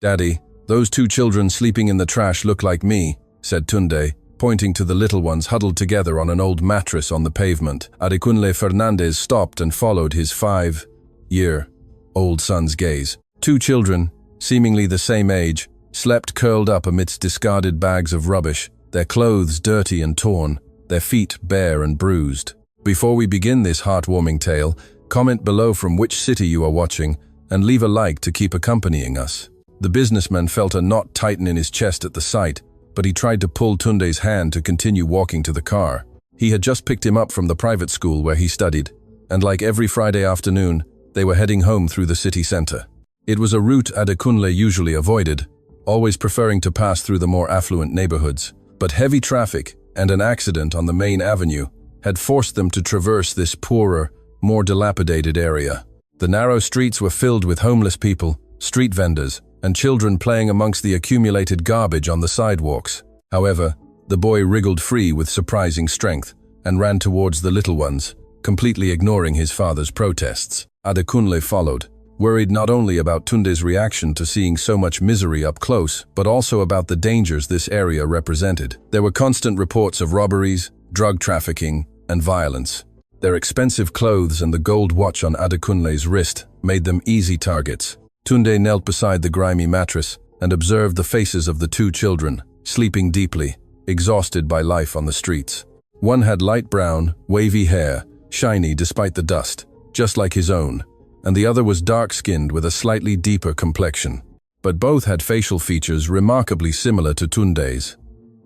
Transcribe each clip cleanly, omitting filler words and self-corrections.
"Daddy, those two children sleeping in the trash look like me," said Tunde, pointing to the little ones huddled together on an old mattress on the pavement. Adekunle Fernandez stopped and followed his 5-year-old son's gaze. Two children, seemingly the same age, slept curled up amidst discarded bags of rubbish, their clothes dirty and torn, their feet bare and bruised. Before we begin this heartwarming tale, comment below from which city you are watching and leave a like to keep accompanying us. The businessman felt a knot tighten in his chest at the sight, but he tried to pull Tunde's hand to continue walking to the car. He had just picked him up from the private school where he studied, and like every Friday afternoon, they were heading home through the city center. It was a route Adekunle usually avoided, always preferring to pass through the more affluent neighborhoods. But heavy traffic and an accident on the main avenue had forced them to traverse this poorer, more dilapidated area. The narrow streets were filled with homeless people, street vendors, and children playing amongst the accumulated garbage on the sidewalks. However, the boy wriggled free with surprising strength and ran towards the little ones, completely ignoring his father's protests. Adekunle followed, worried not only about Tunde's reaction to seeing so much misery up close, but also about the dangers this area represented. There were constant reports of robberies, drug trafficking, and violence. Their expensive clothes and the gold watch on Adekunle's wrist made them easy targets. Tunde knelt beside the grimy mattress and observed the faces of the two children, sleeping deeply, exhausted by life on the streets. One had light brown, wavy hair, shiny despite the dust, just like his own, and the other was dark-skinned with a slightly deeper complexion. But both had facial features remarkably similar to Tunde's.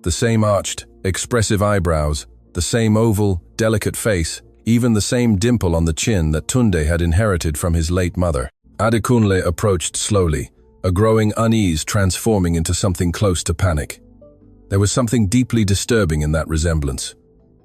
The same arched, expressive eyebrows, the same oval, delicate face, even the same dimple on the chin that Tunde had inherited from his late mother. Adekunle approached slowly, a growing unease transforming into something close to panic. There was something deeply disturbing in that resemblance,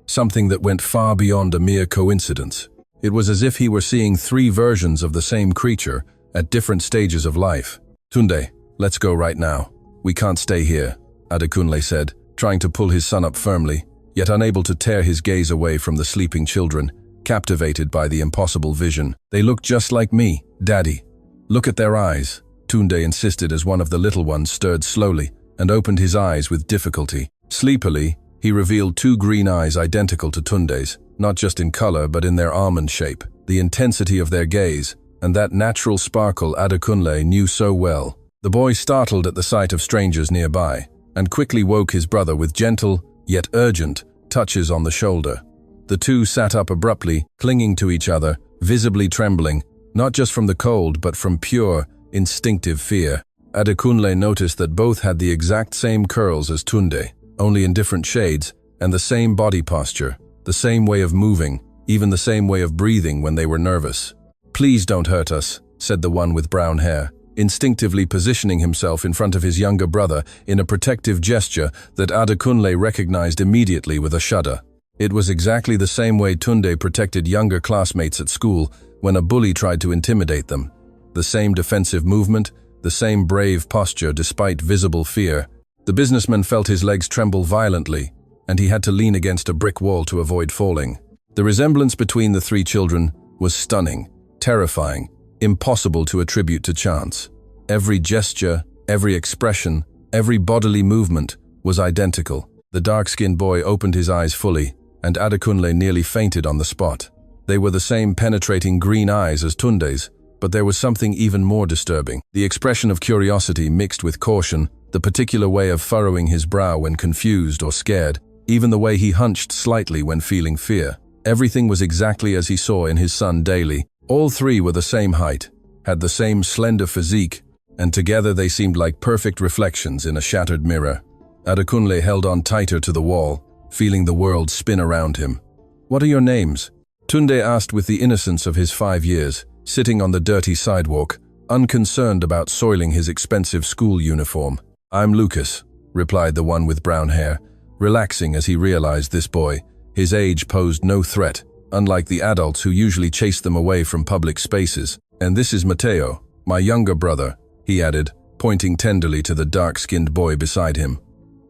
something that went far beyond a mere coincidence. It was as if he were seeing three versions of the same creature at different stages of life. "Tunde, let's go right now. We can't stay here," Adekunle said, trying to pull his son up firmly, yet unable to tear his gaze away from the sleeping children, captivated by the impossible vision. "They look just like me, Daddy. Look at their eyes," Tunde insisted as one of the little ones stirred slowly and opened his eyes with difficulty. Sleepily, he revealed two green eyes identical to Tunde's, not just in color but in their almond shape. The intensity of their gaze, and that natural sparkle Adekunle knew so well. The boy startled at the sight of strangers nearby, and quickly woke his brother with gentle, yet urgent, touches on the shoulder. The two sat up abruptly, clinging to each other, visibly trembling, not just from the cold but from pure, instinctive fear. Adekunle noticed that both had the exact same curls as Tunde, only in different shades, and the same body posture, the same way of moving, even the same way of breathing when they were nervous. "Please don't hurt us," said the one with brown hair, instinctively positioning himself in front of his younger brother in a protective gesture that Adekunle recognized immediately with a shudder. It was exactly the same way Tunde protected younger classmates at school when a bully tried to intimidate them. The same defensive movement, the same brave posture despite visible fear. The businessman felt his legs tremble violently, and he had to lean against a brick wall to avoid falling. The resemblance between the three children was stunning, terrifying, impossible to attribute to chance. Every gesture, every expression, every bodily movement was identical. The dark-skinned boy opened his eyes fully, and Adekunle nearly fainted on the spot. They were the same penetrating green eyes as Tunde's, but there was something even more disturbing. The expression of curiosity mixed with caution, the particular way of furrowing his brow when confused or scared, even the way he hunched slightly when feeling fear. Everything was exactly as he saw in his son daily. All three were the same height, had the same slender physique, and together they seemed like perfect reflections in a shattered mirror. Adekunle held on tighter to the wall, feeling the world spin around him. "What are your names?" Tunde asked with the innocence of his 5 years, sitting on the dirty sidewalk, unconcerned about soiling his expensive school uniform. "I'm Lucas," replied the one with brown hair, relaxing as he realized this boy, his age posed no threat, unlike the adults who usually chase them away from public spaces. "And this is Mateo, my younger brother," he added, pointing tenderly to the dark-skinned boy beside him.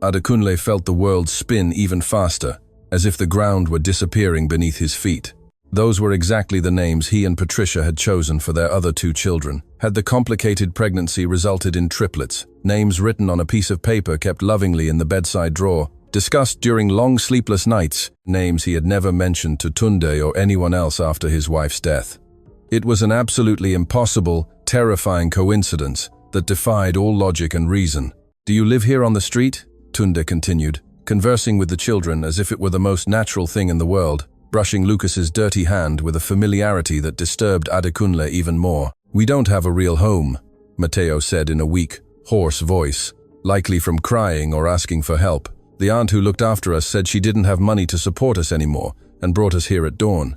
Adekunle felt the world spin even faster, as if the ground were disappearing beneath his feet. Those were exactly the names he and Patricia had chosen for their other 2 children. Had the complicated pregnancy resulted in triplets, names written on a piece of paper kept lovingly in the bedside drawer, discussed during long sleepless nights, names he had never mentioned to Tunde or anyone else after his wife's death. It was an absolutely impossible, terrifying coincidence that defied all logic and reason. "Do you live here on the street?" Tunde continued, conversing with the children as if it were the most natural thing in the world, brushing Lucas's dirty hand with a familiarity that disturbed Adekunle even more. "We don't have a real home," Mateo said in a weak, hoarse voice, likely from crying or asking for help. "The aunt who looked after us said she didn't have money to support us anymore and brought us here at dawn.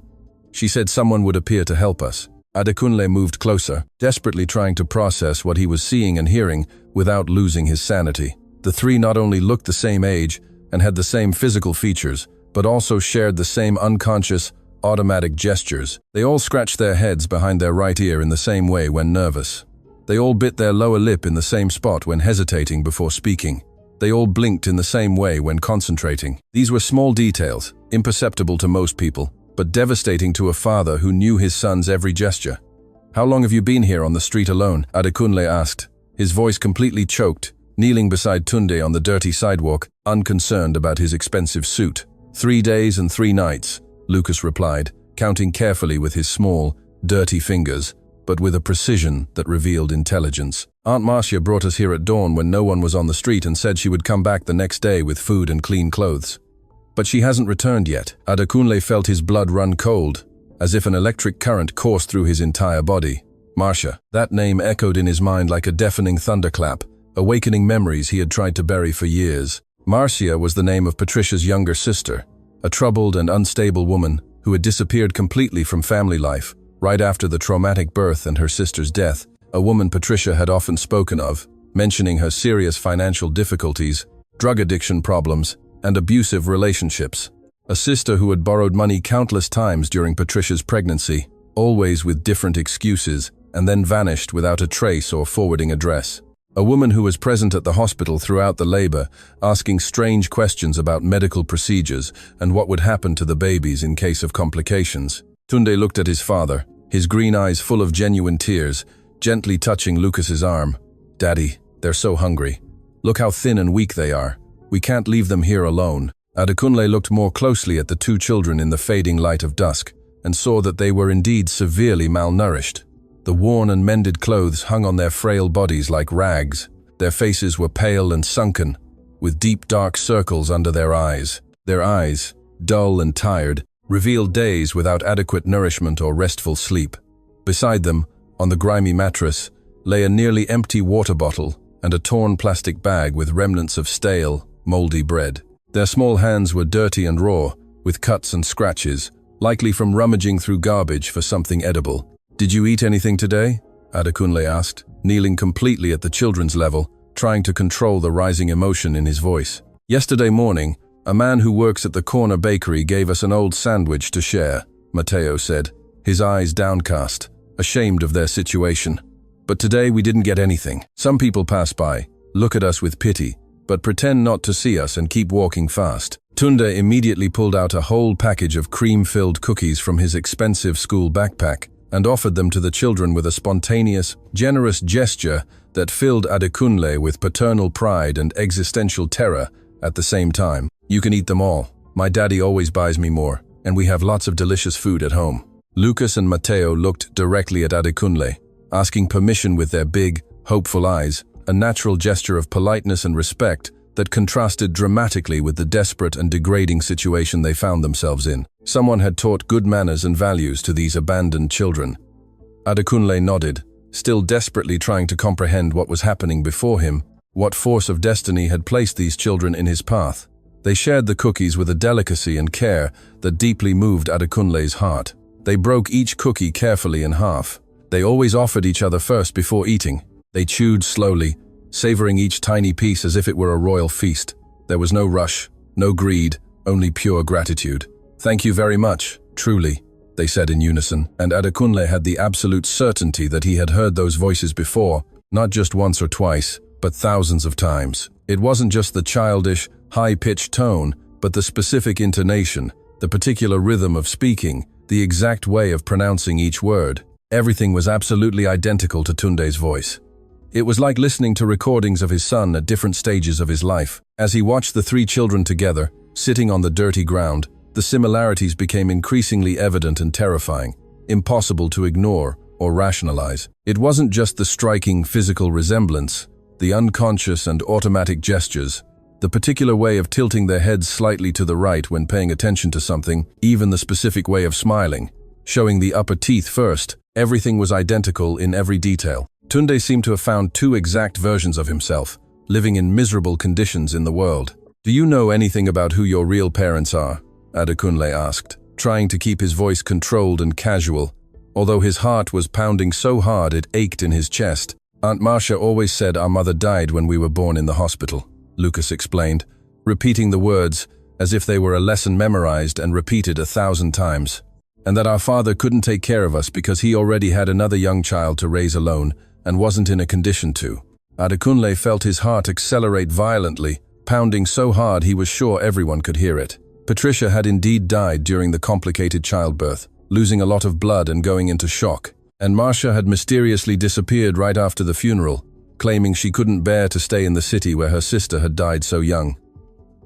She said someone would appear to help us." Adekunle moved closer, desperately trying to process what he was seeing and hearing without losing his sanity. The 3 not only looked the same age and had the same physical features, but also shared the same unconscious, automatic gestures. They all scratched their heads behind their right ear in the same way when nervous. They all bit their lower lip in the same spot when hesitating before speaking. They all blinked in the same way when concentrating. These were small details, imperceptible to most people, but devastating to a father who knew his son's every gesture. "How long have you been here on the street alone?" Adekunle asked, his voice completely choked, kneeling beside Tunde on the dirty sidewalk, unconcerned about his expensive suit. 3 days and 3 nights, Lucas replied, counting carefully with his small, dirty fingers, but with a precision that revealed intelligence. "Aunt Marcia brought us here at dawn when no one was on the street and said she would come back the next day with food and clean clothes. But she hasn't returned yet." Adekunle felt his blood run cold, as if an electric current coursed through his entire body. Marcia. That name echoed in his mind like a deafening thunderclap, awakening memories he had tried to bury for years. Marcia was the name of Patricia's younger sister, a troubled and unstable woman who had disappeared completely from family life right after the traumatic birth and her sister's death, a woman Patricia had often spoken of, mentioning her serious financial difficulties, drug addiction problems, and abusive relationships. A sister who had borrowed money countless times during Patricia's pregnancy, always with different excuses, and then vanished without a trace or forwarding address. A woman who was present at the hospital throughout the labor, asking strange questions about medical procedures and what would happen to the babies in case of complications. Tunde looked at his father, his green eyes full of genuine tears, gently touching Lucas's arm. "Daddy, they're so hungry. Look how thin and weak they are. We can't leave them here alone." Adekunle looked more closely at the 2 children in the fading light of dusk and saw that they were indeed severely malnourished. The worn and mended clothes hung on their frail bodies like rags. Their faces were pale and sunken, with deep dark circles under their eyes. Their eyes, dull and tired, revealed days without adequate nourishment or restful sleep. Beside them, on the grimy mattress, lay a nearly empty water bottle and a torn plastic bag with remnants of stale, moldy bread. Their small hands were dirty and raw, with cuts and scratches, likely from rummaging through garbage for something edible. "Did you eat anything today?" Adekunle asked, kneeling completely at the children's level, trying to control the rising emotion in his voice. "Yesterday morning, a man who works at the corner bakery gave us an old sandwich to share," Mateo said, his eyes downcast, ashamed of their situation. "But today we didn't get anything. Some people pass by, look at us with pity, but pretend not to see us and keep walking fast." Tunde immediately pulled out a whole package of cream-filled cookies from his expensive school backpack and offered them to the children with a spontaneous, generous gesture that filled Adekunle with paternal pride and existential terror at the same time. "You can eat them all. My daddy always buys me more, and we have lots of delicious food at home." Lucas and Mateo looked directly at Adekunle, asking permission with their big, hopeful eyes, a natural gesture of politeness and respect that contrasted dramatically with the desperate and degrading situation they found themselves in. Someone had taught good manners and values to these abandoned children. Adekunle nodded, still desperately trying to comprehend what was happening before him, what force of destiny had placed these children in his path. They shared the cookies with a delicacy and care that deeply moved Adekunle's heart. They broke each cookie carefully in half. They always offered each other first before eating. They chewed slowly, savoring each tiny piece as if it were a royal feast. There was no rush, no greed, only pure gratitude. "Thank you very much, truly," they said in unison, and Adekunle had the absolute certainty that he had heard those voices before, not just once or twice, but thousands of times. It wasn't just the childish, high-pitched tone, but the specific intonation, the particular rhythm of speaking, the exact way of pronouncing each word. Everything was absolutely identical to Tunde's voice. It was like listening to recordings of his son at different stages of his life. As he watched the three children together, sitting on the dirty ground, the similarities became increasingly evident and terrifying, impossible to ignore or rationalize. It wasn't just the striking physical resemblance, the unconscious and automatic gestures, the particular way of tilting their heads slightly to the right when paying attention to something, even the specific way of smiling, showing the upper teeth first. Everything was identical in every detail. Tunde seemed to have found two exact versions of himself, living in miserable conditions in the world. "Do you know anything about who your real parents are?" Adekunle asked, trying to keep his voice controlled and casual, although his heart was pounding so hard it ached in his chest. "Aunt Marcia always said our mother died when we were born in the hospital," Lucas explained, repeating the words as if they were a lesson memorized and repeated 1,000 times. "And that our father couldn't take care of us because he already had another young child to raise alone and wasn't in a condition to." Adekunle felt his heart accelerate violently, pounding so hard he was sure everyone could hear it. Patricia had indeed died during the complicated childbirth, losing a lot of blood and going into shock. And Marcia had mysteriously disappeared right after the funeral, claiming she couldn't bear to stay in the city where her sister had died so young.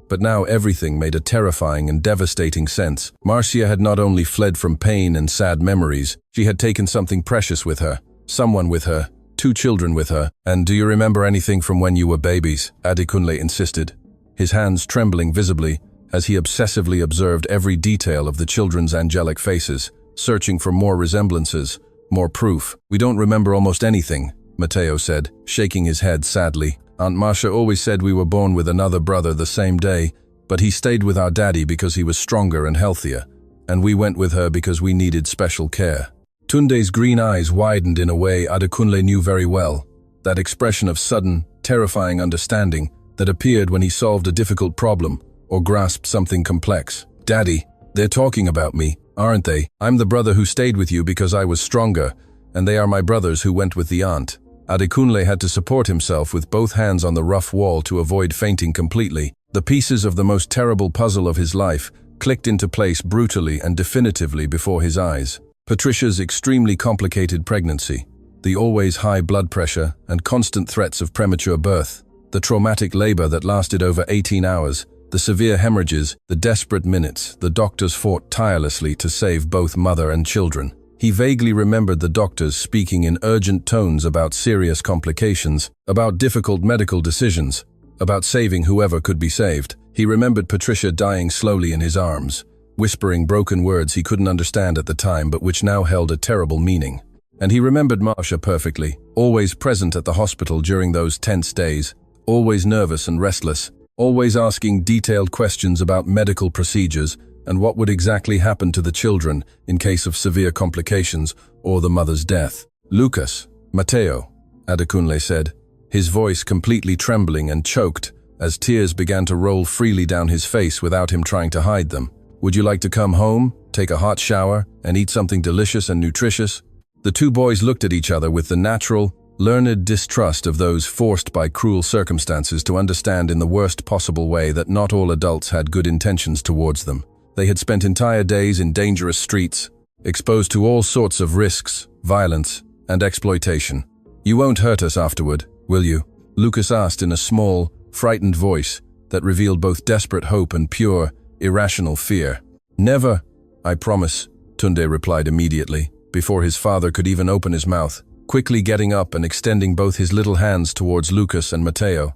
But now everything made a terrifying and devastating sense. Marcia had not only fled from pain and sad memories, she had taken something precious with her, someone with her, 2 children with her. "And do you remember anything from when you were babies?" Adekunle insisted, his hands trembling visibly as he obsessively observed every detail of the children's angelic faces, searching for more resemblances, more proof. "We don't remember almost anything," Matteo said, shaking his head sadly. "Aunt Marcia always said we were born with another brother the same day, but he stayed with our daddy because he was stronger and healthier, and we went with her because we needed special care." Tunde's green eyes widened in a way Adekunle knew very well, that expression of sudden, terrifying understanding that appeared when he solved a difficult problem or grasped something complex. "Daddy, they're talking about me, aren't they? I'm the brother who stayed with you because I was stronger, and they are my brothers who went with the aunt." Adekunle had to support himself with both hands on the rough wall to avoid fainting completely. The pieces of the most terrible puzzle of his life clicked into place brutally and definitively before his eyes. Patricia's extremely complicated pregnancy, the always high blood pressure and constant threats of premature birth, the traumatic labor that lasted over 18 hours, the severe hemorrhages, the desperate minutes the doctors fought tirelessly to save both mother and children. He vaguely remembered the doctors speaking in urgent tones about serious complications, about difficult medical decisions, about saving whoever could be saved. He remembered Patricia dying slowly in his arms, whispering broken words he couldn't understand at the time but which now held a terrible meaning. And he remembered Marcia perfectly, always present at the hospital during those tense days, always nervous and restless, always asking detailed questions about medical procedures and what would exactly happen to the children in case of severe complications or the mother's death. "Lucas, Matteo," Adekunle said, his voice completely trembling and choked as tears began to roll freely down his face without him trying to hide them. "Would you like to come home, take a hot shower, and eat something delicious and nutritious?" The two boys looked at each other with the natural, learned distrust of those forced by cruel circumstances to understand in the worst possible way that not all adults had good intentions towards them. They had spent entire days in dangerous streets, exposed to all sorts of risks, violence, and exploitation. "You won't hurt us afterward, will you?" Lucas asked in a small, frightened voice that revealed both desperate hope and pure, irrational fear. "Never, I promise," Tunde replied immediately, before his father could even open his mouth, quickly getting up and extending both his little hands towards Lucas and Matteo.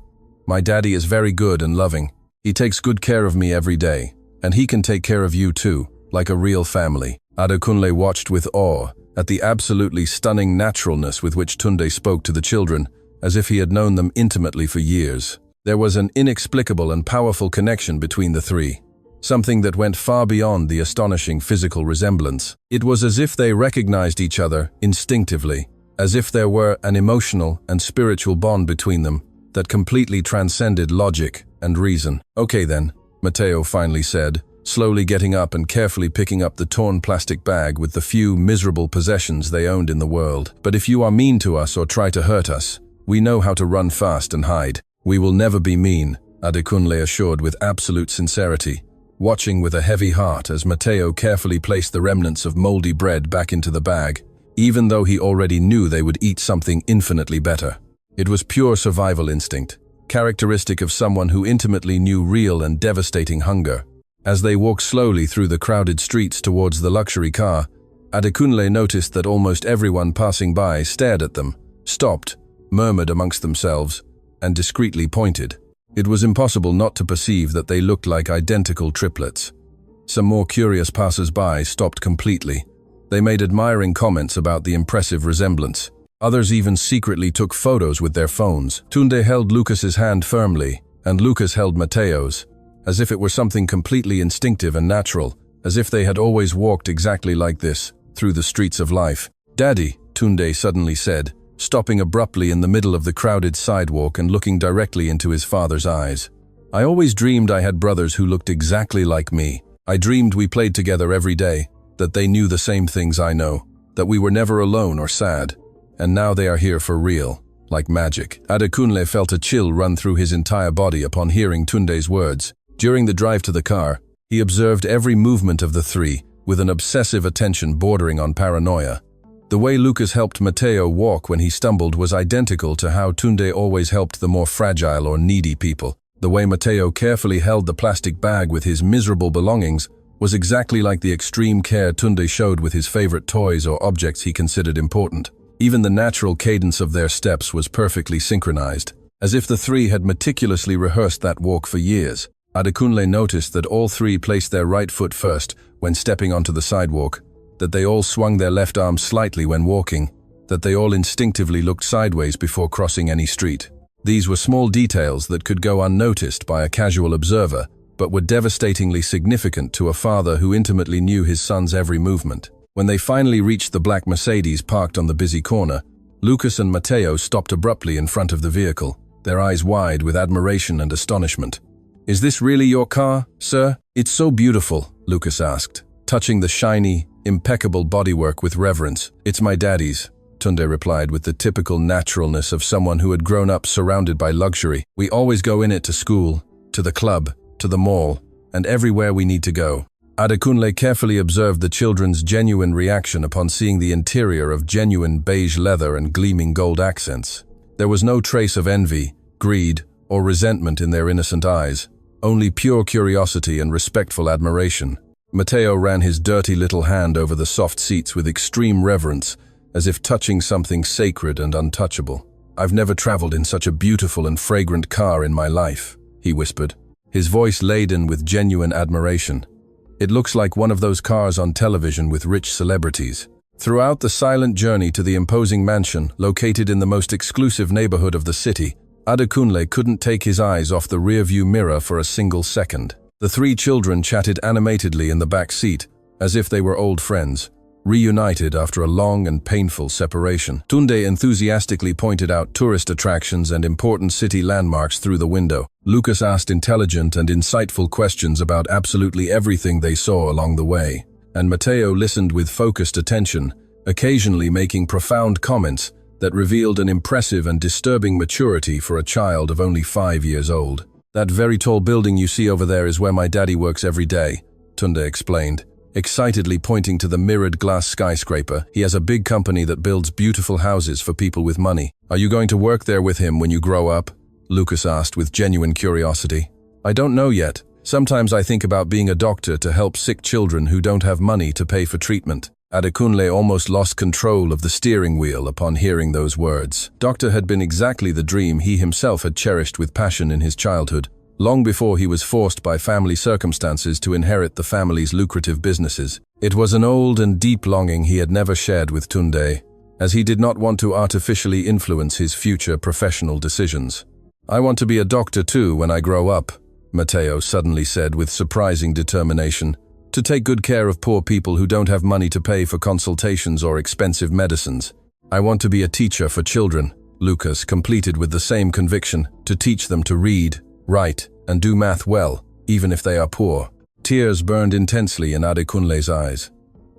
"My daddy is very good and loving. He takes good care of me every day, and he can take care of you too, like a real family." Adekunle watched with awe at the absolutely stunning naturalness with which Tunde spoke to the children, as if he had known them intimately for years. There was an inexplicable and powerful connection between the three, something that went far beyond the astonishing physical resemblance. It was as if they recognized each other instinctively, as if there were an emotional and spiritual bond between them that completely transcended logic and reason. "Okay then," Matteo finally said, slowly getting up and carefully picking up the torn plastic bag with the few miserable possessions they owned in the world. "But if you are mean to us or try to hurt us, we know how to run fast and hide." "We will never be mean," Adekunle assured with absolute sincerity, watching with a heavy heart as Matteo carefully placed the remnants of moldy bread back into the bag, even though he already knew they would eat something infinitely better. It was pure survival instinct, characteristic of someone who intimately knew real and devastating hunger. As they walked slowly through the crowded streets towards the luxury car, Adekunle noticed that almost everyone passing by stared at them, stopped, murmured amongst themselves, and discreetly pointed. It was impossible not to perceive that they looked like identical triplets. Some more curious passers-by stopped completely. They made admiring comments about the impressive resemblance. Others even secretly took photos with their phones. Tunde held Lucas's hand firmly, and Lucas held Matteo's, as if it were something completely instinctive and natural, as if they had always walked exactly like this, through the streets of life. "Daddy," Tunde suddenly said, stopping abruptly in the middle of the crowded sidewalk and looking directly into his father's eyes. "I always dreamed I had brothers who looked exactly like me. I dreamed we played together every day, that they knew the same things I know, that we were never alone or sad. And now they are here for real, like magic." Adekunle felt a chill run through his entire body upon hearing Tunde's words. During the drive to the car, he observed every movement of the three, with an obsessive attention bordering on paranoia. The way Lucas helped Matteo walk when he stumbled was identical to how Tunde always helped the more fragile or needy people. The way Matteo carefully held the plastic bag with his miserable belongings was exactly like the extreme care Tunde showed with his favorite toys or objects he considered important. Even the natural cadence of their steps was perfectly synchronized, as if the three had meticulously rehearsed that walk for years. Adekunle noticed that all three placed their right foot first when stepping onto the sidewalk, that they all swung their left arm slightly when walking, that they all instinctively looked sideways before crossing any street. These were small details that could go unnoticed by a casual observer, but were devastatingly significant to a father who intimately knew his son's every movement. When they finally reached the black Mercedes parked on the busy corner, Lucas and Matteo stopped abruptly in front of the vehicle, their eyes wide with admiration and astonishment. "Is this really your car, sir?" "It's so beautiful," Lucas asked, touching the shiny, impeccable bodywork with reverence. "It's my daddy's," Tunde replied with the typical naturalness of someone who had grown up surrounded by luxury. "We always go in it to school, to the club, to the mall, and everywhere we need to go." Adekunle carefully observed the children's genuine reaction upon seeing the interior of genuine beige leather and gleaming gold accents. There was no trace of envy, greed, or resentment in their innocent eyes, only pure curiosity and respectful admiration. Matteo ran his dirty little hand over the soft seats with extreme reverence, as if touching something sacred and untouchable. "I've never traveled in such a beautiful and fragrant car in my life," he whispered, his voice laden with genuine admiration. "It looks like one of those cars on television with rich celebrities." Throughout the silent journey to the imposing mansion, located in the most exclusive neighborhood of the city, Adekunle couldn't take his eyes off the rearview mirror for a single second. The three children chatted animatedly in the back seat, as if they were old friends, reunited after a long and painful separation. Tunde enthusiastically pointed out tourist attractions and important city landmarks through the window. Lucas asked intelligent and insightful questions about absolutely everything they saw along the way, and Matteo listened with focused attention, occasionally making profound comments that revealed an impressive and disturbing maturity for a child of only 5 years old. "That very tall building you see over there is where my daddy works every day," Tunde explained, excitedly pointing to the mirrored glass skyscraper. "He has a big company that builds beautiful houses for people with money." "Are you going to work there with him when you grow up?" Lucas asked with genuine curiosity. "I don't know yet. Sometimes I think about being a doctor to help sick children who don't have money to pay for treatment." Adekunle almost lost control of the steering wheel upon hearing those words. Doctor had been exactly the dream he himself had cherished with passion in his childhood, long before he was forced by family circumstances to inherit the family's lucrative businesses. It was an old and deep longing he had never shared with Tunde, as he did not want to artificially influence his future professional decisions. "I want to be a doctor too when I grow up," Matteo suddenly said with surprising determination, "to take good care of poor people who don't have money to pay for consultations or expensive medicines. I want to be a teacher for children," Lucas completed with the same conviction, "to teach them to read, write, and do math well, even if they are poor." Tears burned intensely in Adekunle's eyes.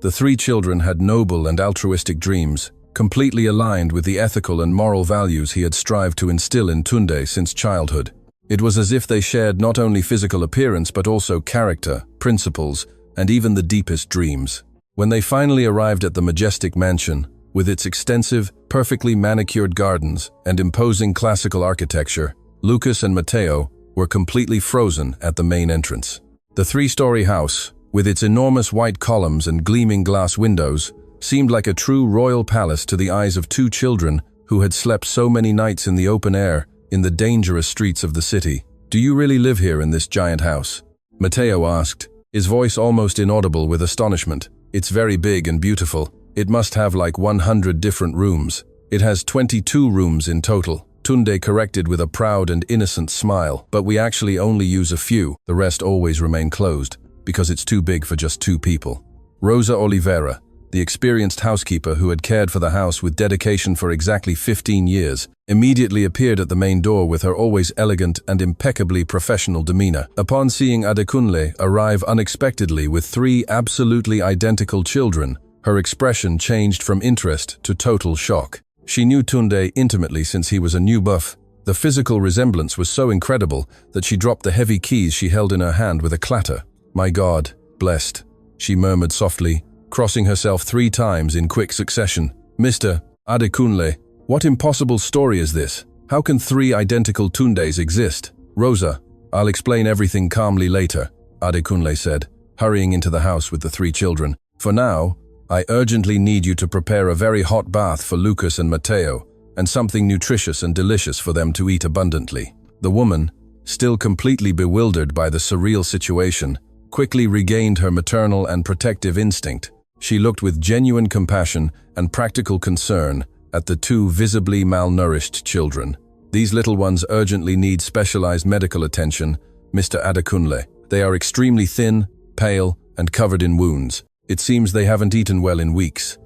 The three children had noble and altruistic dreams, completely aligned with the ethical and moral values he had strived to instill in Tunde since childhood. It was as if they shared not only physical appearance but also character, principles, and even the deepest dreams. When they finally arrived at the majestic mansion, with its extensive, perfectly manicured gardens and imposing classical architecture, Lucas and Matteo were completely frozen at the main entrance. The three-story house, with its enormous white columns and gleaming glass windows, seemed like a true royal palace to the eyes of two children who had slept so many nights in the open air in the dangerous streets of the city. "Do you really live here in this giant house?" Matteo asked, his voice almost inaudible with astonishment. "It's very big and beautiful. It must have like 100 different rooms." "It has 22 rooms in total," Tunde corrected with a proud and innocent smile. "But we actually only use a few. The rest always remain closed, because it's too big for just 2 people." Rosa Oliveira, the experienced housekeeper who had cared for the house with dedication for exactly 15 years, immediately appeared at the main door with her always elegant and impeccably professional demeanor. Upon seeing Adekunle arrive unexpectedly with 3 absolutely identical children, her expression changed from interest to total shock. She knew Tunde intimately since he was a new buff. The physical resemblance was so incredible that she dropped the heavy keys she held in her hand with a clatter. "My God, blessed," she murmured softly, crossing herself 3 times in quick succession. "Mr. Adekunle, what impossible story is this? How can 3 identical Tundes exist?" "Rosa, I'll explain everything calmly later," Adekunle said, hurrying into the house with the 3 children. "For now, I urgently need you to prepare a very hot bath for Lucas and Matteo, and something nutritious and delicious for them to eat abundantly." The woman, still completely bewildered by the surreal situation, quickly regained her maternal and protective instinct. She looked with genuine compassion and practical concern at the 2 visibly malnourished children. "These little ones urgently need specialized medical attention, Mr. Adekunle. They are extremely thin, pale, and covered in wounds. It seems they haven't eaten well in weeks."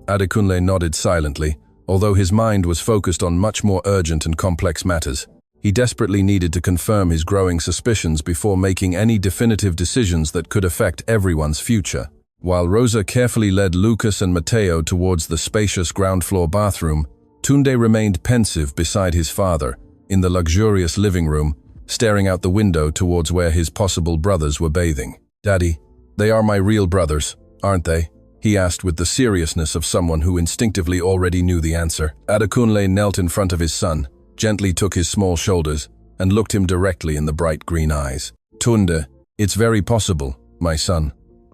Adekunle nodded silently, although his mind was focused on much more urgent and complex matters. He desperately needed to confirm his growing suspicions before making any definitive decisions that could affect everyone's future. While Rosa carefully led Lucas and Matteo towards the spacious ground-floor bathroom, Tunde remained pensive beside his father, in the luxurious living room, staring out the window towards where his possible brothers were bathing. "Daddy, they are my real brothers, aren't they?" he asked with the seriousness of someone who instinctively already knew the answer. Adekunle knelt in front of his son, gently took his small shoulders, and looked him directly in the bright green eyes. "Tunde, it's very possible, my son.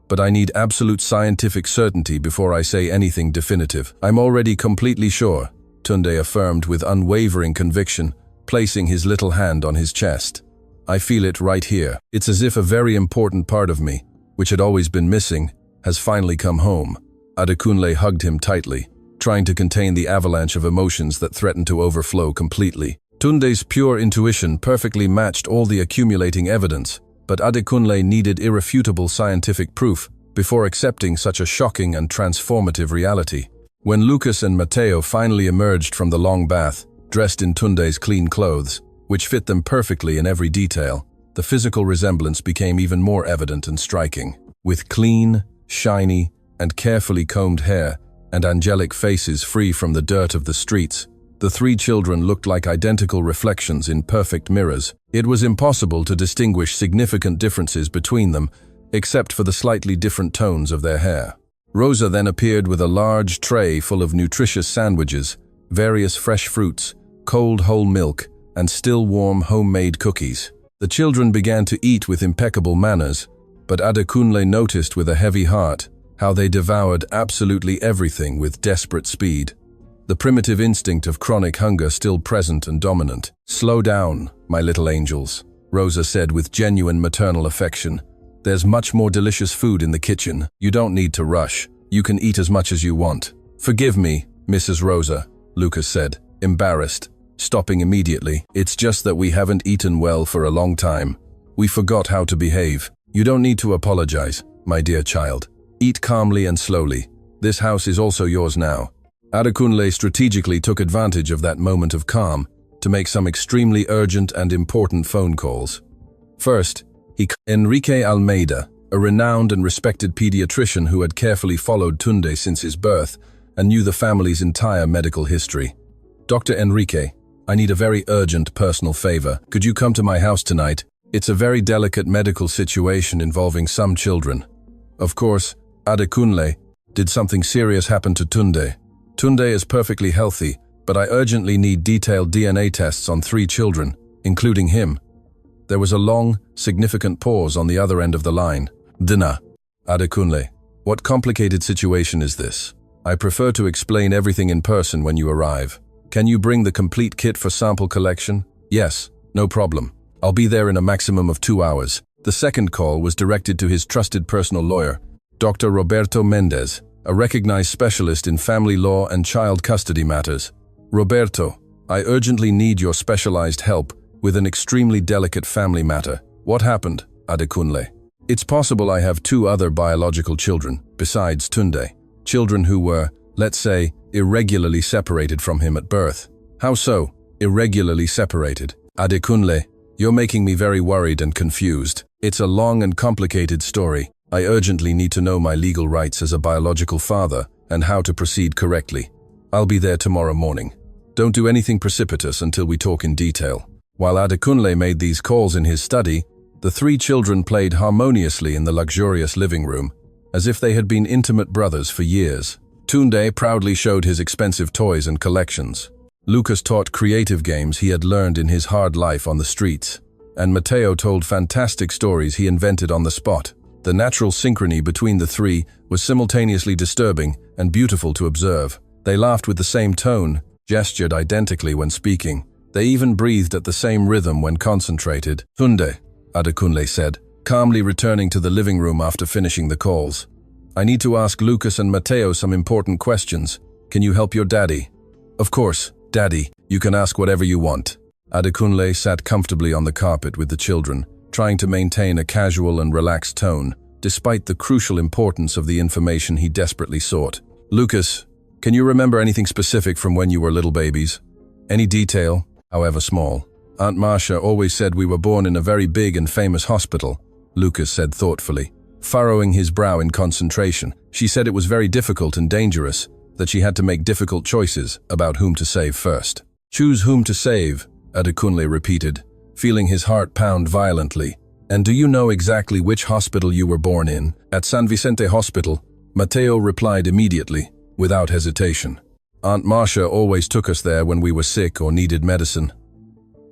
But I need absolute scientific certainty before I say anything definitive." "I'm already completely sure," Tunde affirmed with unwavering conviction, placing his little hand on his chest. "I feel it right here. It's as if a very important part of me, which had always been missing, has finally come home." Adekunle hugged him tightly, trying to contain the avalanche of emotions that threatened to overflow completely. Tunde's pure intuition perfectly matched all the accumulating evidence, but Adekunle needed irrefutable scientific proof before accepting such a shocking and transformative reality. When Lucas and Matteo finally emerged from the long bath, dressed in Tunde's clean clothes, which fit them perfectly in every detail, the physical resemblance became even more evident and striking. With clean, shiny, and carefully combed hair, and angelic faces free from the dirt of the streets, the 3 children looked like identical reflections in perfect mirrors. It was impossible to distinguish significant differences between them, except for the slightly different tones of their hair. Rosa then appeared with a large tray full of nutritious sandwiches, various fresh fruits, cold whole milk, and still warm homemade cookies. The children began to eat with impeccable manners, but Adekunle noticed with a heavy heart how they devoured absolutely everything with desperate speed. The primitive instinct of chronic hunger still present and dominant. "Slow down, my little angels," Rosa said with genuine maternal affection. "There's much more delicious food in the kitchen. You don't need to rush. You can eat as much as you want." "Forgive me, Mrs. Rosa," Lucas said, embarrassed, stopping immediately. "It's just that we haven't eaten well for a long time. We forgot how to behave." "You don't need to apologize, my dear child. Eat calmly and slowly. This house is also yours now." Adekunle strategically took advantage of that moment of calm to make some extremely urgent and important phone calls. First, Enrique Almeida, a renowned and respected pediatrician who had carefully followed Tunde since his birth and knew the family's entire medical history. "Dr. Enrique, I need a very urgent personal favor. Could you come to my house tonight? It's a very delicate medical situation involving some children. Of course, Adekunle, did something serious happen to Tunde? Tunde is perfectly healthy, but I urgently need detailed DNA tests on 3 children, including him. There was a long, significant pause on the other end of the line. Dina. Adekunle, what complicated situation is this? I prefer to explain everything in person when you arrive. Can you bring the complete kit for sample collection? Yes, no problem. I'll be there in a maximum of 2 hours. The second call was directed to his trusted personal lawyer, Dr. Roberto Mendez, a recognized specialist in family law and child custody matters. Roberto, I urgently need your specialized help with an extremely delicate family matter. What happened, Adekunle? It's possible I have 2 other biological children, besides Tunde. Children who were, let's say, irregularly separated from him at birth. How so, irregularly separated? Adekunle, you're making me very worried and confused. It's a long and complicated story. I urgently need to know my legal rights as a biological father and how to proceed correctly. I'll be there tomorrow morning. Don't do anything precipitous until we talk in detail. While Adekunle made these calls in his study, the 3 children played harmoniously in the luxurious living room, as if they had been intimate brothers for years. Tunde proudly showed his expensive toys and collections. Lucas taught creative games he had learned in his hard life on the streets, and Matteo told fantastic stories he invented on the spot. The natural synchrony between the 3 was simultaneously disturbing and beautiful to observe. They laughed with the same tone, gestured identically when speaking. They even breathed at the same rhythm when concentrated. Tunde, Adekunle said, calmly returning to the living room after finishing the calls. I need to ask Lucas and Matteo some important questions. Can you help your daddy? Of course, Daddy, you can ask whatever you want. Adekunle sat comfortably on the carpet with the children, trying to maintain a casual and relaxed tone, despite the crucial importance of the information he desperately sought. Lucas, can you remember anything specific from when you were little babies? Any detail, however small? Aunt Marcia always said we were born in a very big and famous hospital, Lucas said thoughtfully, furrowing his brow in concentration. She said it was very difficult and dangerous, that she had to make difficult choices about whom to save first. Choose whom to save, Adekunle repeated, feeling his heart pound violently. And do you know exactly which hospital you were born in? At San Vicente Hospital, Matteo replied immediately, without hesitation. Aunt Marcia always took us there when we were sick or needed medicine.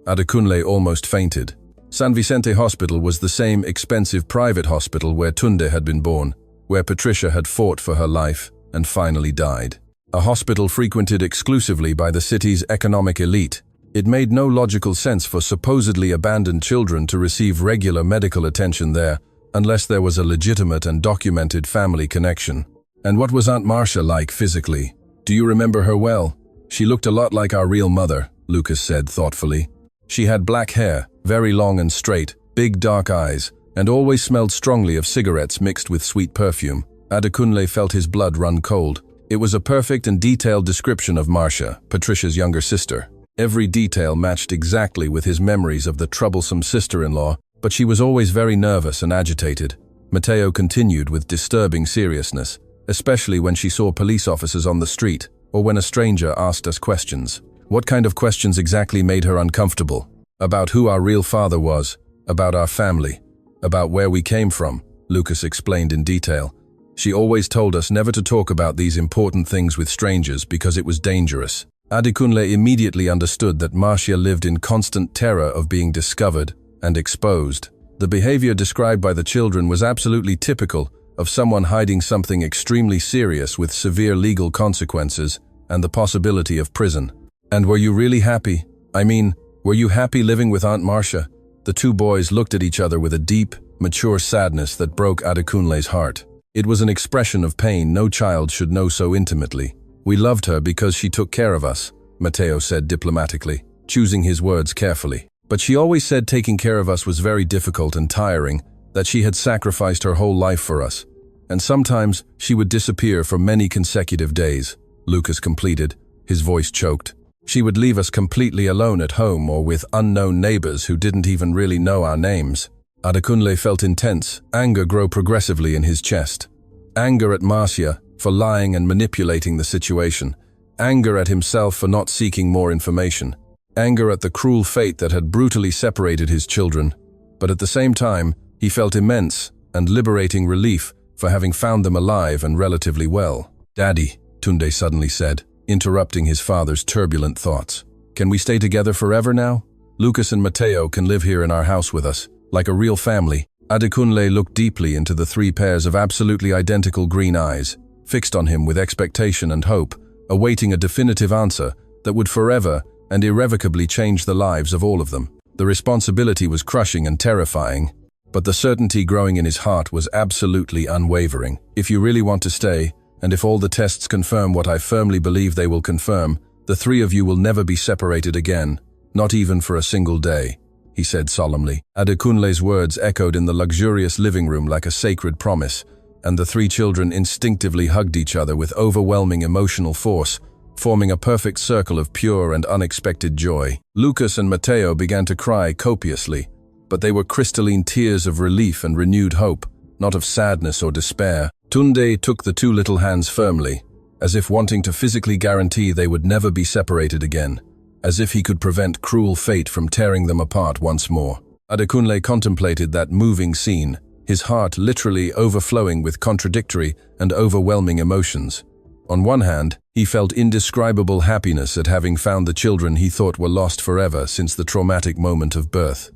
Adekunle almost fainted. San Vicente Hospital was the same expensive private hospital where Tunde had been born, where Patricia had fought for her life and finally died. A hospital frequented exclusively by the city's economic elite. It made no logical sense for supposedly abandoned children to receive regular medical attention there unless there was a legitimate and documented family connection. And what was Aunt Marcia like physically? Do you remember her well? She looked a lot like our real mother, Lucas said thoughtfully. She had black hair, very long and straight, big dark eyes, and always smelled strongly of cigarettes mixed with sweet perfume. Adekunle felt his blood run cold. It was a perfect and detailed description of Marcia, Patricia's younger sister. Every detail matched exactly with his memories of the troublesome sister-in-law, but she was always very nervous and agitated. Matteo continued with disturbing seriousness, especially when she saw police officers on the street or when a stranger asked us questions. What kind of questions exactly made her uncomfortable? About who our real father was, about our family, about where we came from, Lucas explained in detail. She always told us never to talk about these important things with strangers because it was dangerous. Adekunle immediately understood that Marcia lived in constant terror of being discovered and exposed. The behavior described by the children was absolutely typical of someone hiding something extremely serious with severe legal consequences and the possibility of prison. And were you really happy? I mean, were you happy living with Aunt Marcia? The 2 boys looked at each other with a deep, mature sadness that broke Adekunle's heart. It was an expression of pain no child should know so intimately. We loved her because she took care of us, Matteo said diplomatically, choosing his words carefully. But she always said taking care of us was very difficult and tiring, that she had sacrificed her whole life for us. And sometimes she would disappear for many consecutive days, Lucas completed, his voice choked. She would leave us completely alone at home or with unknown neighbors who didn't even really know our names. Adekunle felt intense anger grow progressively in his chest. Anger at Marcia for lying and manipulating the situation. Anger at himself for not seeking more information. anger at the cruel fate that had brutally separated his children, but at the same time, he felt immense and liberating relief for having found them alive and relatively well. "Daddy," Tunde suddenly said, interrupting his father's turbulent thoughts. "Can we stay together forever now? Lucas and Matteo can live here in our house with us, like a real family." Adekunle looked deeply into the 3 pairs of absolutely identical green eyes, fixed on him with expectation and hope, awaiting a definitive answer that would forever and irrevocably change the lives of all of them. The responsibility was crushing and terrifying, but the certainty growing in his heart was absolutely unwavering. "If you really want to stay, and if all the tests confirm what I firmly believe they will confirm, the 3 of you will never be separated again, not even for a single day," he said solemnly. Adekunle's words echoed in the luxurious living room like a sacred promise, and the 3 children instinctively hugged each other with overwhelming emotional force, forming a perfect circle of pure and unexpected joy. Lucas and Matteo began to cry copiously, but they were crystalline tears of relief and renewed hope, not of sadness or despair. Tunde took the 2 little hands firmly, as if wanting to physically guarantee they would never be separated again, as if he could prevent cruel fate from tearing them apart once more. Adekunle contemplated that moving scene, his heart literally overflowing with contradictory and overwhelming emotions. On one hand, he felt indescribable happiness at having found the children he thought were lost forever since the traumatic moment of birth.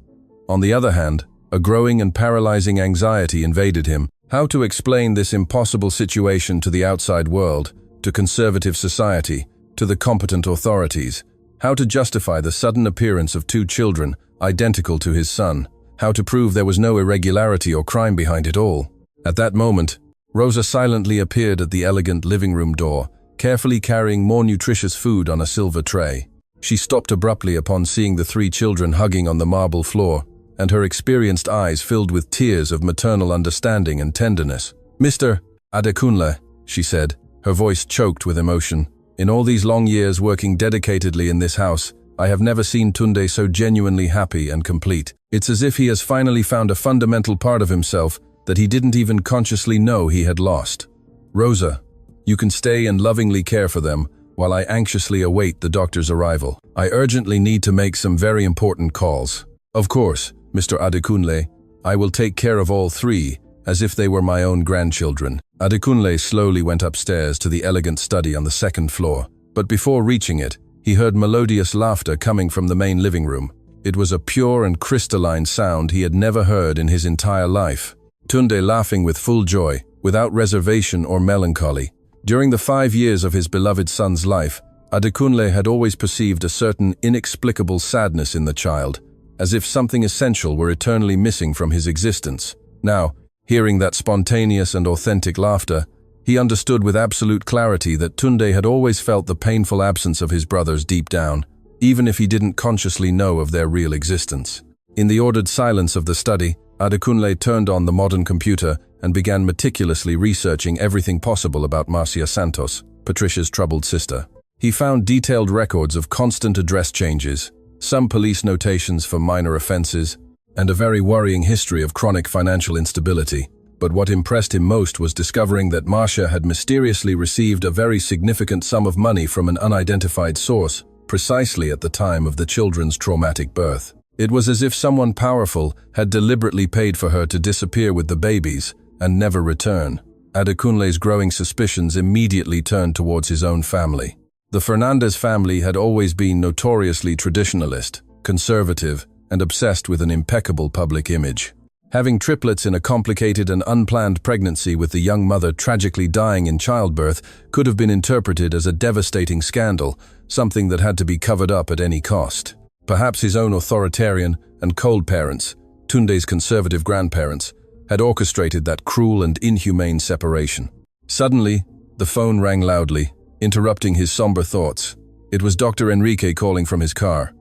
On the other hand, a growing and paralyzing anxiety invaded him. How to explain this impossible situation to the outside world, to conservative society, to the competent authorities? How to justify the sudden appearance of 2 children, identical to his son? How to prove there was no irregularity or crime behind it all? At that moment, Rosa silently appeared at the elegant living room door, carefully carrying more nutritious food on a silver tray. She stopped abruptly upon seeing the 3 children hugging on the marble floor, and her experienced eyes filled with tears of maternal understanding and tenderness. "Mr. Adekunle," she said, her voice choked with emotion. "In all these long years working dedicatedly in this house, I have never seen Tunde so genuinely happy and complete. It's as if he has finally found a fundamental part of himself that he didn't even consciously know he had lost. Rosa, you can stay and lovingly care for them while I anxiously await the doctor's arrival. I urgently need to make some very important calls." "Of course, Mr. Adekunle, I will take care of all 3, as if they were my own grandchildren." Adekunle slowly went upstairs to the elegant study on the 2nd floor, but before reaching it, he heard melodious laughter coming from the main living room. It was a pure and crystalline sound he had never heard in his entire life. Tunde laughing with full joy, without reservation or melancholy. During the 5 years of his beloved son's life, Adekunle had always perceived a certain inexplicable sadness in the child, as if something essential were eternally missing from his existence. Now, hearing that spontaneous and authentic laughter, he understood with absolute clarity that Tunde had always felt the painful absence of his brothers deep down, even if he didn't consciously know of their real existence. In the ordered silence of the study, Adekunle turned on the modern computer and began meticulously researching everything possible about Marcia Santos, Patricia's troubled sister. He found detailed records of constant address changes, some police notations for minor offenses, and a very worrying history of chronic financial instability. But what impressed him most was discovering that Marcia had mysteriously received a very significant sum of money from an unidentified source, precisely at the time of the children's traumatic birth. It was as if someone powerful had deliberately paid for her to disappear with the babies and never return. Adekunle's growing suspicions immediately turned towards his own family. The Fernandez family had always been notoriously traditionalist, conservative, and obsessed with an impeccable public image. Having triplets in a complicated and unplanned pregnancy with the young mother tragically dying in childbirth could have been interpreted as a devastating scandal, something that had to be covered up at any cost. Perhaps his own authoritarian and cold parents, Tunde's conservative grandparents, had orchestrated that cruel and inhumane separation. Suddenly, the phone rang loudly, interrupting his somber thoughts. It was Dr. Enrique calling from his car.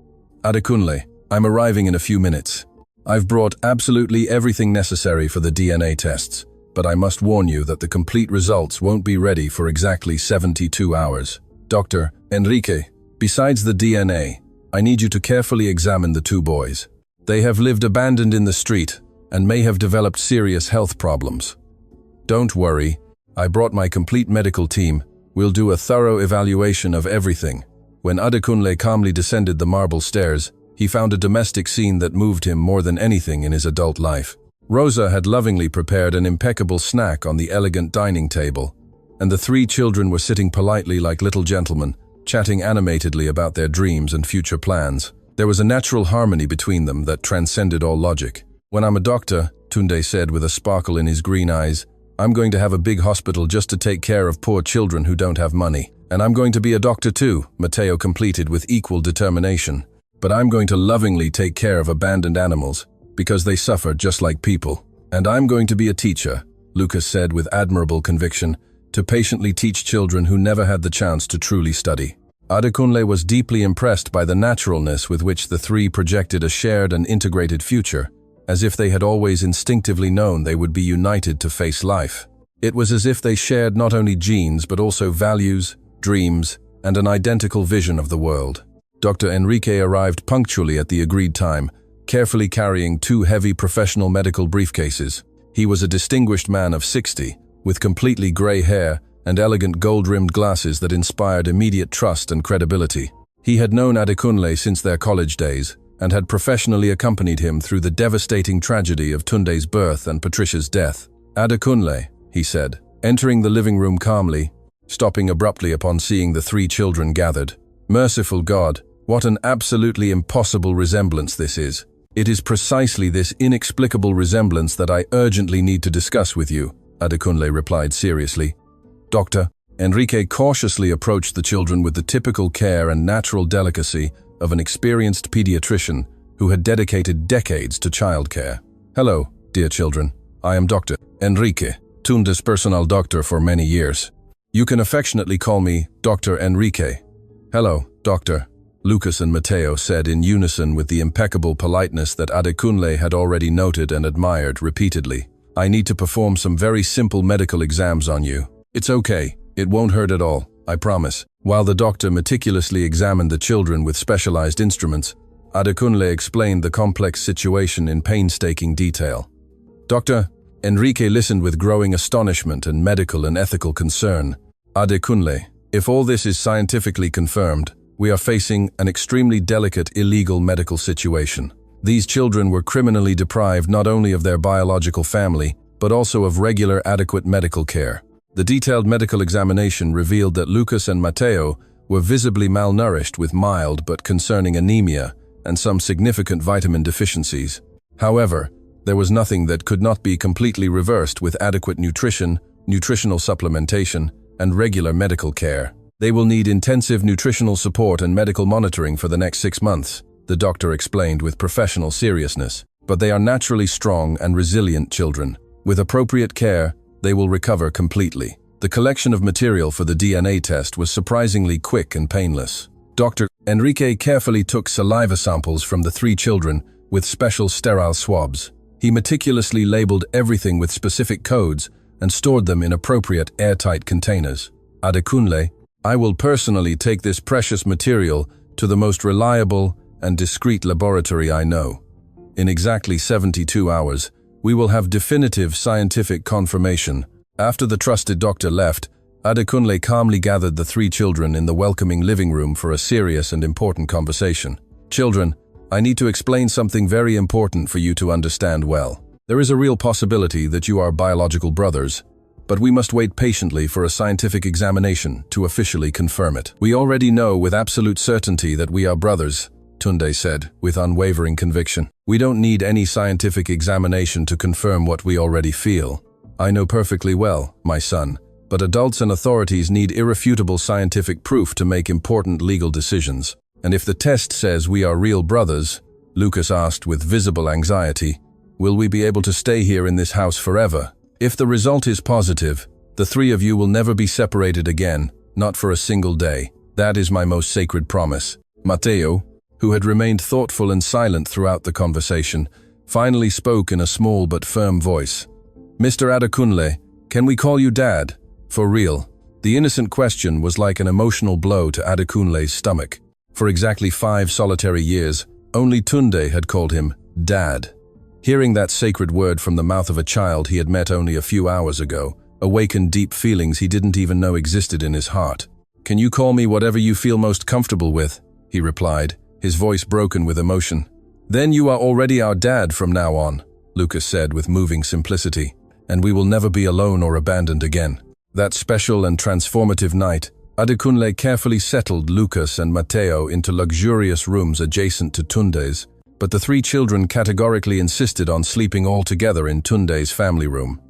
"Adekunle, I'm arriving in a few minutes. I've brought absolutely everything necessary for the DNA tests, but I must warn you that the complete results won't be ready for exactly 72 hours. Dr. Enrique, besides the DNA, I need you to carefully examine the 2 boys. They have lived abandoned in the street and may have developed serious health problems. Don't worry, I brought my complete medical team. We'll do a thorough evaluation of everything. When Adekunle calmly descended the marble stairs, he found a domestic scene that moved him more than anything in his adult life. Rosa had lovingly prepared an impeccable snack on the elegant dining table, and the 3 children were sitting politely like little gentlemen, chatting animatedly about their dreams and future plans. There was a natural harmony between them that transcended all logic. "When I'm a doctor," Tunde said with a sparkle in his green eyes, "I'm going to have a big hospital just to take care of poor children who don't have money. And I'm going to be a doctor too," Matteo completed with equal determination. "But I'm going to lovingly take care of abandoned animals, because they suffer just like people. And I'm going to be a teacher," Lucas said with admirable conviction, "to patiently teach children who never had the chance to truly study." Adekunle was deeply impressed by the naturalness with which the 3 projected a shared and integrated future, as if they had always instinctively known they would be united to face life. It was as if they shared not only genes but also values, dreams, and an identical vision of the world. Dr. Enrique arrived punctually at the agreed time, carefully carrying 2 heavy professional medical briefcases. He was a distinguished man of 60, with completely gray hair and elegant gold-rimmed glasses that inspired immediate trust and credibility. He had known Adekunle since their college days, and had professionally accompanied him through the devastating tragedy of Tunde's birth and Patricia's death. "Adekunle," he said, entering the living room calmly, stopping abruptly upon seeing the 3 children gathered. "Merciful God, what an absolutely impossible resemblance this is. It is precisely this inexplicable resemblance that I urgently need to discuss with you," Adekunle replied seriously. "Doctor," Enrique cautiously approached the children with the typical care and natural delicacy of an experienced pediatrician who had dedicated decades to childcare. "Hello, dear children. I am Dr. Enrique, Tunde's personal doctor for many years. You can affectionately call me Dr. Enrique." "Hello, Doctor," Lucas and Matteo said in unison with the impeccable politeness that Adekunle had already noted and admired repeatedly. "I need to perform some very simple medical exams on you." "It's okay. It won't hurt at all, I promise." While the doctor meticulously examined the children with specialized instruments, Adekunle explained the complex situation in painstaking detail. Dr. Enrique listened with growing astonishment and medical and ethical concern. "Adekunle, if all this is scientifically confirmed, we are facing an extremely delicate illegal medical situation. These children were criminally deprived not only of their biological family, but also of regular adequate medical care. The detailed medical examination revealed that Lucas and Matteo were visibly malnourished with mild but concerning anemia and some significant vitamin deficiencies. However, there was nothing that could not be completely reversed with adequate nutrition, nutritional supplementation, and regular medical care. They will need intensive nutritional support and medical monitoring for the next 6 months, the doctor explained with professional seriousness. But they are naturally strong and resilient children. With appropriate care, they will recover completely. The collection of material for the DNA test was surprisingly quick and painless. Dr. Enrique carefully took saliva samples from the 3 children with special sterile swabs. He meticulously labeled everything with specific codes and stored them in appropriate airtight containers. "Adekunle, I will personally take this precious material to the most reliable and discreet laboratory I know. In exactly 72 hours, we will have definitive scientific confirmation." After the trusted doctor left, Adekunle calmly gathered the 3 children in the welcoming living room for a serious and important conversation. "Children, I need to explain something very important for you to understand well. There is a real possibility that you are biological brothers, but we must wait patiently for a scientific examination to officially confirm it. We already know with absolute certainty that we are brothers," Tunde said, with unwavering conviction. "We don't need any scientific examination to confirm what we already feel. I know perfectly well, my son, but adults and authorities need irrefutable scientific proof to make important legal decisions. And if the test says we are real brothers," Lucas asked with visible anxiety, "will we be able to stay here in this house forever? If the result is positive, the 3 of you will never be separated again, not for a single day. That is my most sacred promise." Matteo, who had remained thoughtful and silent throughout the conversation, finally spoke in a small but firm voice. "Mr. Adekunle, can we call you Dad? For real." The innocent question was like an emotional blow to Adekunle's stomach. For exactly 5 solitary years, only Tunde had called him Dad. Hearing that sacred word from the mouth of a child he had met only a few hours ago awakened deep feelings he didn't even know existed in his heart. "Can you call me whatever you feel most comfortable with?" he replied, his voice broken with emotion. "Then you are already our dad from now on," Lucas said with moving simplicity, "and we will never be alone or abandoned again." That special and transformative night, Adekunle carefully settled Lucas and Matteo into luxurious rooms adjacent to Tunde's, but the three children categorically insisted on sleeping all together in Tunde's family room.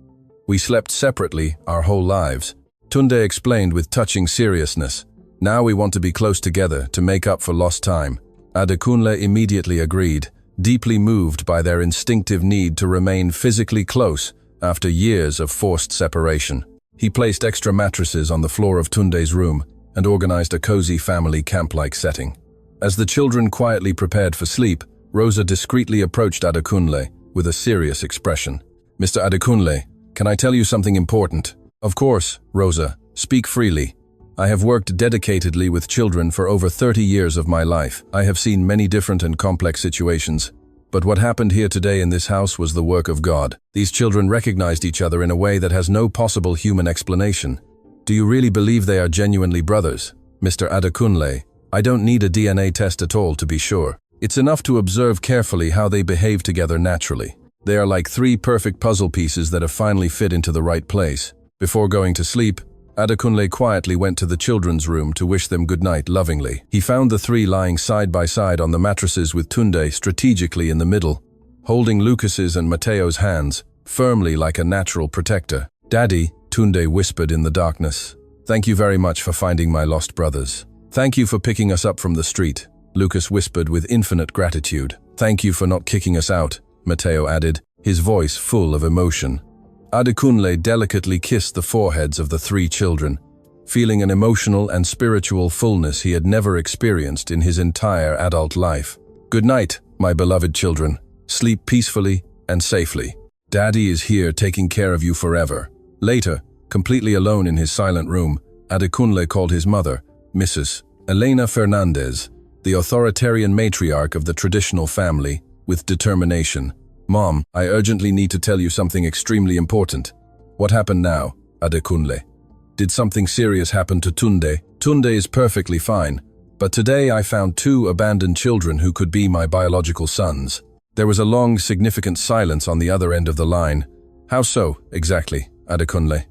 "We slept separately our whole lives," Tunde explained with touching seriousness. "Now we want to be close together to make up for lost time." Adekunle immediately agreed, deeply moved by their instinctive need to remain physically close after years of forced separation. He placed extra mattresses on the floor of Tunde's room and organized a cozy family camp-like setting. As the children quietly prepared for sleep, Rosa discreetly approached Adekunle with a serious expression. "Mr. Adekunle, can I tell you something important?" "Of course, Rosa. Speak freely. I have worked dedicatedly with children for over 30 years of my life. I have seen many different and complex situations. But what happened here today in this house was the work of God. These children recognized each other in a way that has no possible human explanation. Do you really believe they are genuinely brothers?" "Mr. Adekunle, I don't need a DNA test at all to be sure. It's enough to observe carefully how they behave together naturally. They are like three perfect puzzle pieces that have finally fit into the right place." Before going to sleep, Adekunle quietly went to the children's room to wish them good night lovingly. He found the three lying side by side on the mattresses with Tunde strategically in the middle, holding Lucas's and Matteo's hands, firmly like a natural protector. "Daddy," Tunde whispered in the darkness, "thank you very much for finding my lost brothers." "Thank you for picking us up from the street," Lucas whispered with infinite gratitude. "Thank you for not kicking us out," Matteo added, his voice full of emotion. Adekunle delicately kissed the foreheads of the three children, feeling an emotional and spiritual fullness he had never experienced in his entire adult life. "Good night, my beloved children. Sleep peacefully and safely. Daddy is here taking care of you forever." Later, completely alone in his silent room, Adekunle called his mother, Mrs. Elena Fernandez, the authoritarian matriarch of the traditional family, with determination. "Mom, I urgently need to tell you something extremely important." "What happened now, Adekunle? Did something serious happen to Tunde?" "Tunde is perfectly fine, but today I found two abandoned children who could be my biological sons." There was a long, significant silence on the other end of the line. "How so, exactly, Adekunle?"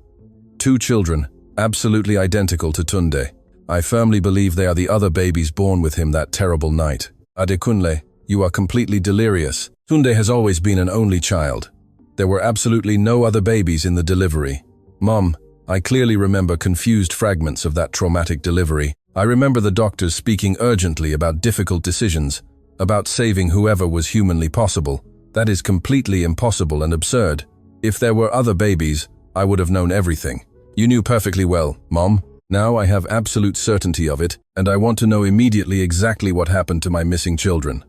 "Two children, absolutely identical to Tunde. I firmly believe they are the other babies born with him that terrible night." "Adekunle, you are completely delirious. Tunde has always been an only child. There were absolutely no other babies in the delivery." "Mom, I clearly remember confused fragments of that traumatic delivery. I remember the doctors speaking urgently about difficult decisions, about saving whoever was humanly possible. That is completely impossible and absurd. If there were other babies, I would have known everything." "You knew perfectly well, Mom. Now I have absolute certainty of it, and I want to know immediately exactly what happened to my missing children."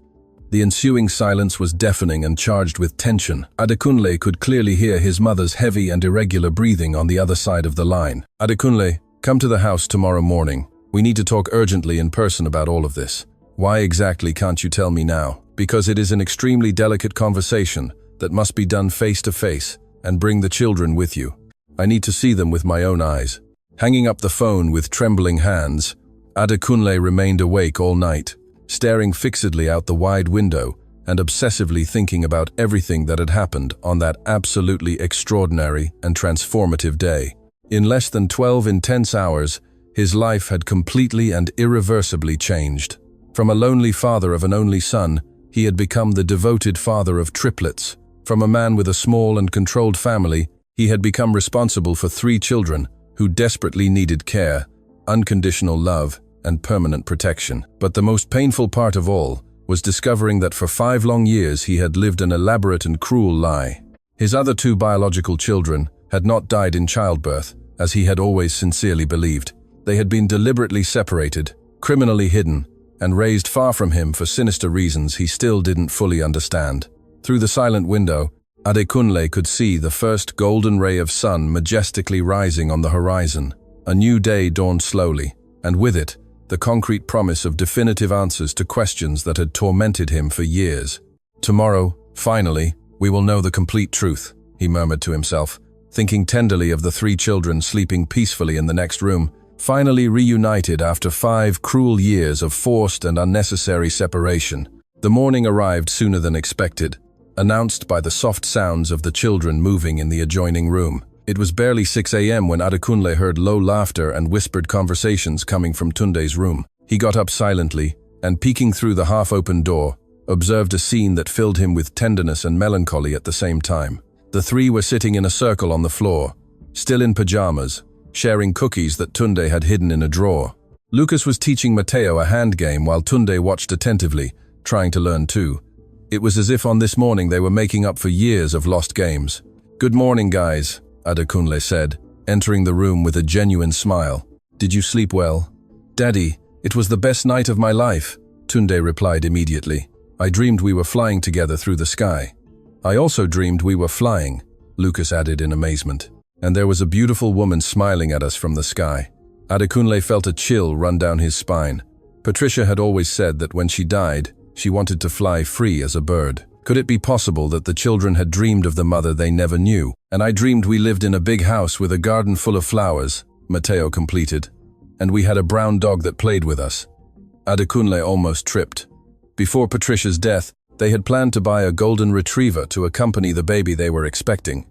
The ensuing silence was deafening and charged with tension. Adekunle could clearly hear his mother's heavy and irregular breathing on the other side of the line. "Adekunle, come to the house tomorrow morning. We need to talk urgently in person about all of this." "Why exactly can't you tell me now?" "Because it is an extremely delicate conversation that must be done face to face, and bring the children with you. I need to see them with my own eyes." Hanging up the phone with trembling hands, Adekunle remained awake all night, staring fixedly out the wide window and obsessively thinking about everything that had happened on that absolutely extraordinary and transformative day. In less than 12 intense hours, his life had completely and irreversibly changed. From a lonely father of an only son, he had become the devoted father of triplets. From a man with a small and controlled family, he had become responsible for three children who desperately needed care, unconditional love, and permanent protection. But the most painful part of all was discovering that for 5 long years he had lived an elaborate and cruel lie. His other two biological children had not died in childbirth, as he had always sincerely believed. They had been deliberately separated, criminally hidden, and raised far from him for sinister reasons he still didn't fully understand. Through the silent window, Adekunle could see the first golden ray of sun majestically rising on the horizon. A new day dawned slowly, and with it, the concrete promise of definitive answers to questions that had tormented him for years. "Tomorrow, finally, we will know the complete truth," he murmured to himself, thinking tenderly of the three children sleeping peacefully in the next room, finally reunited after 5 cruel years of forced and unnecessary separation. The morning arrived sooner than expected, announced by the soft sounds of the children moving in the adjoining room. It was barely 6 a.m. when Adekunle heard low laughter and whispered conversations coming from Tunde's room. He got up silently, and peeking through the half-open door, observed a scene that filled him with tenderness and melancholy at the same time. The three were sitting in a circle on the floor, still in pajamas, sharing cookies that Tunde had hidden in a drawer. Lucas was teaching Matteo a hand game while Tunde watched attentively, trying to learn too. It was as if on this morning they were making up for years of lost games. "Good morning, guys," Adekunle said, entering the room with a genuine smile. "Did you sleep well?" "Daddy, it was the best night of my life," Tunde replied immediately. "I dreamed we were flying together through the sky." "I also dreamed we were flying," Lucas added in amazement. "And there was a beautiful woman smiling at us from the sky." Adekunle felt a chill run down his spine. Patricia had always said that when she died, she wanted to fly free as a bird. Could it be possible that the children had dreamed of the mother they never knew? "And I dreamed we lived in a big house with a garden full of flowers," Matteo completed. "And we had a brown dog that played with us." Adekunle almost tripped. Before Patricia's death, they had planned to buy a golden retriever to accompany the baby they were expecting.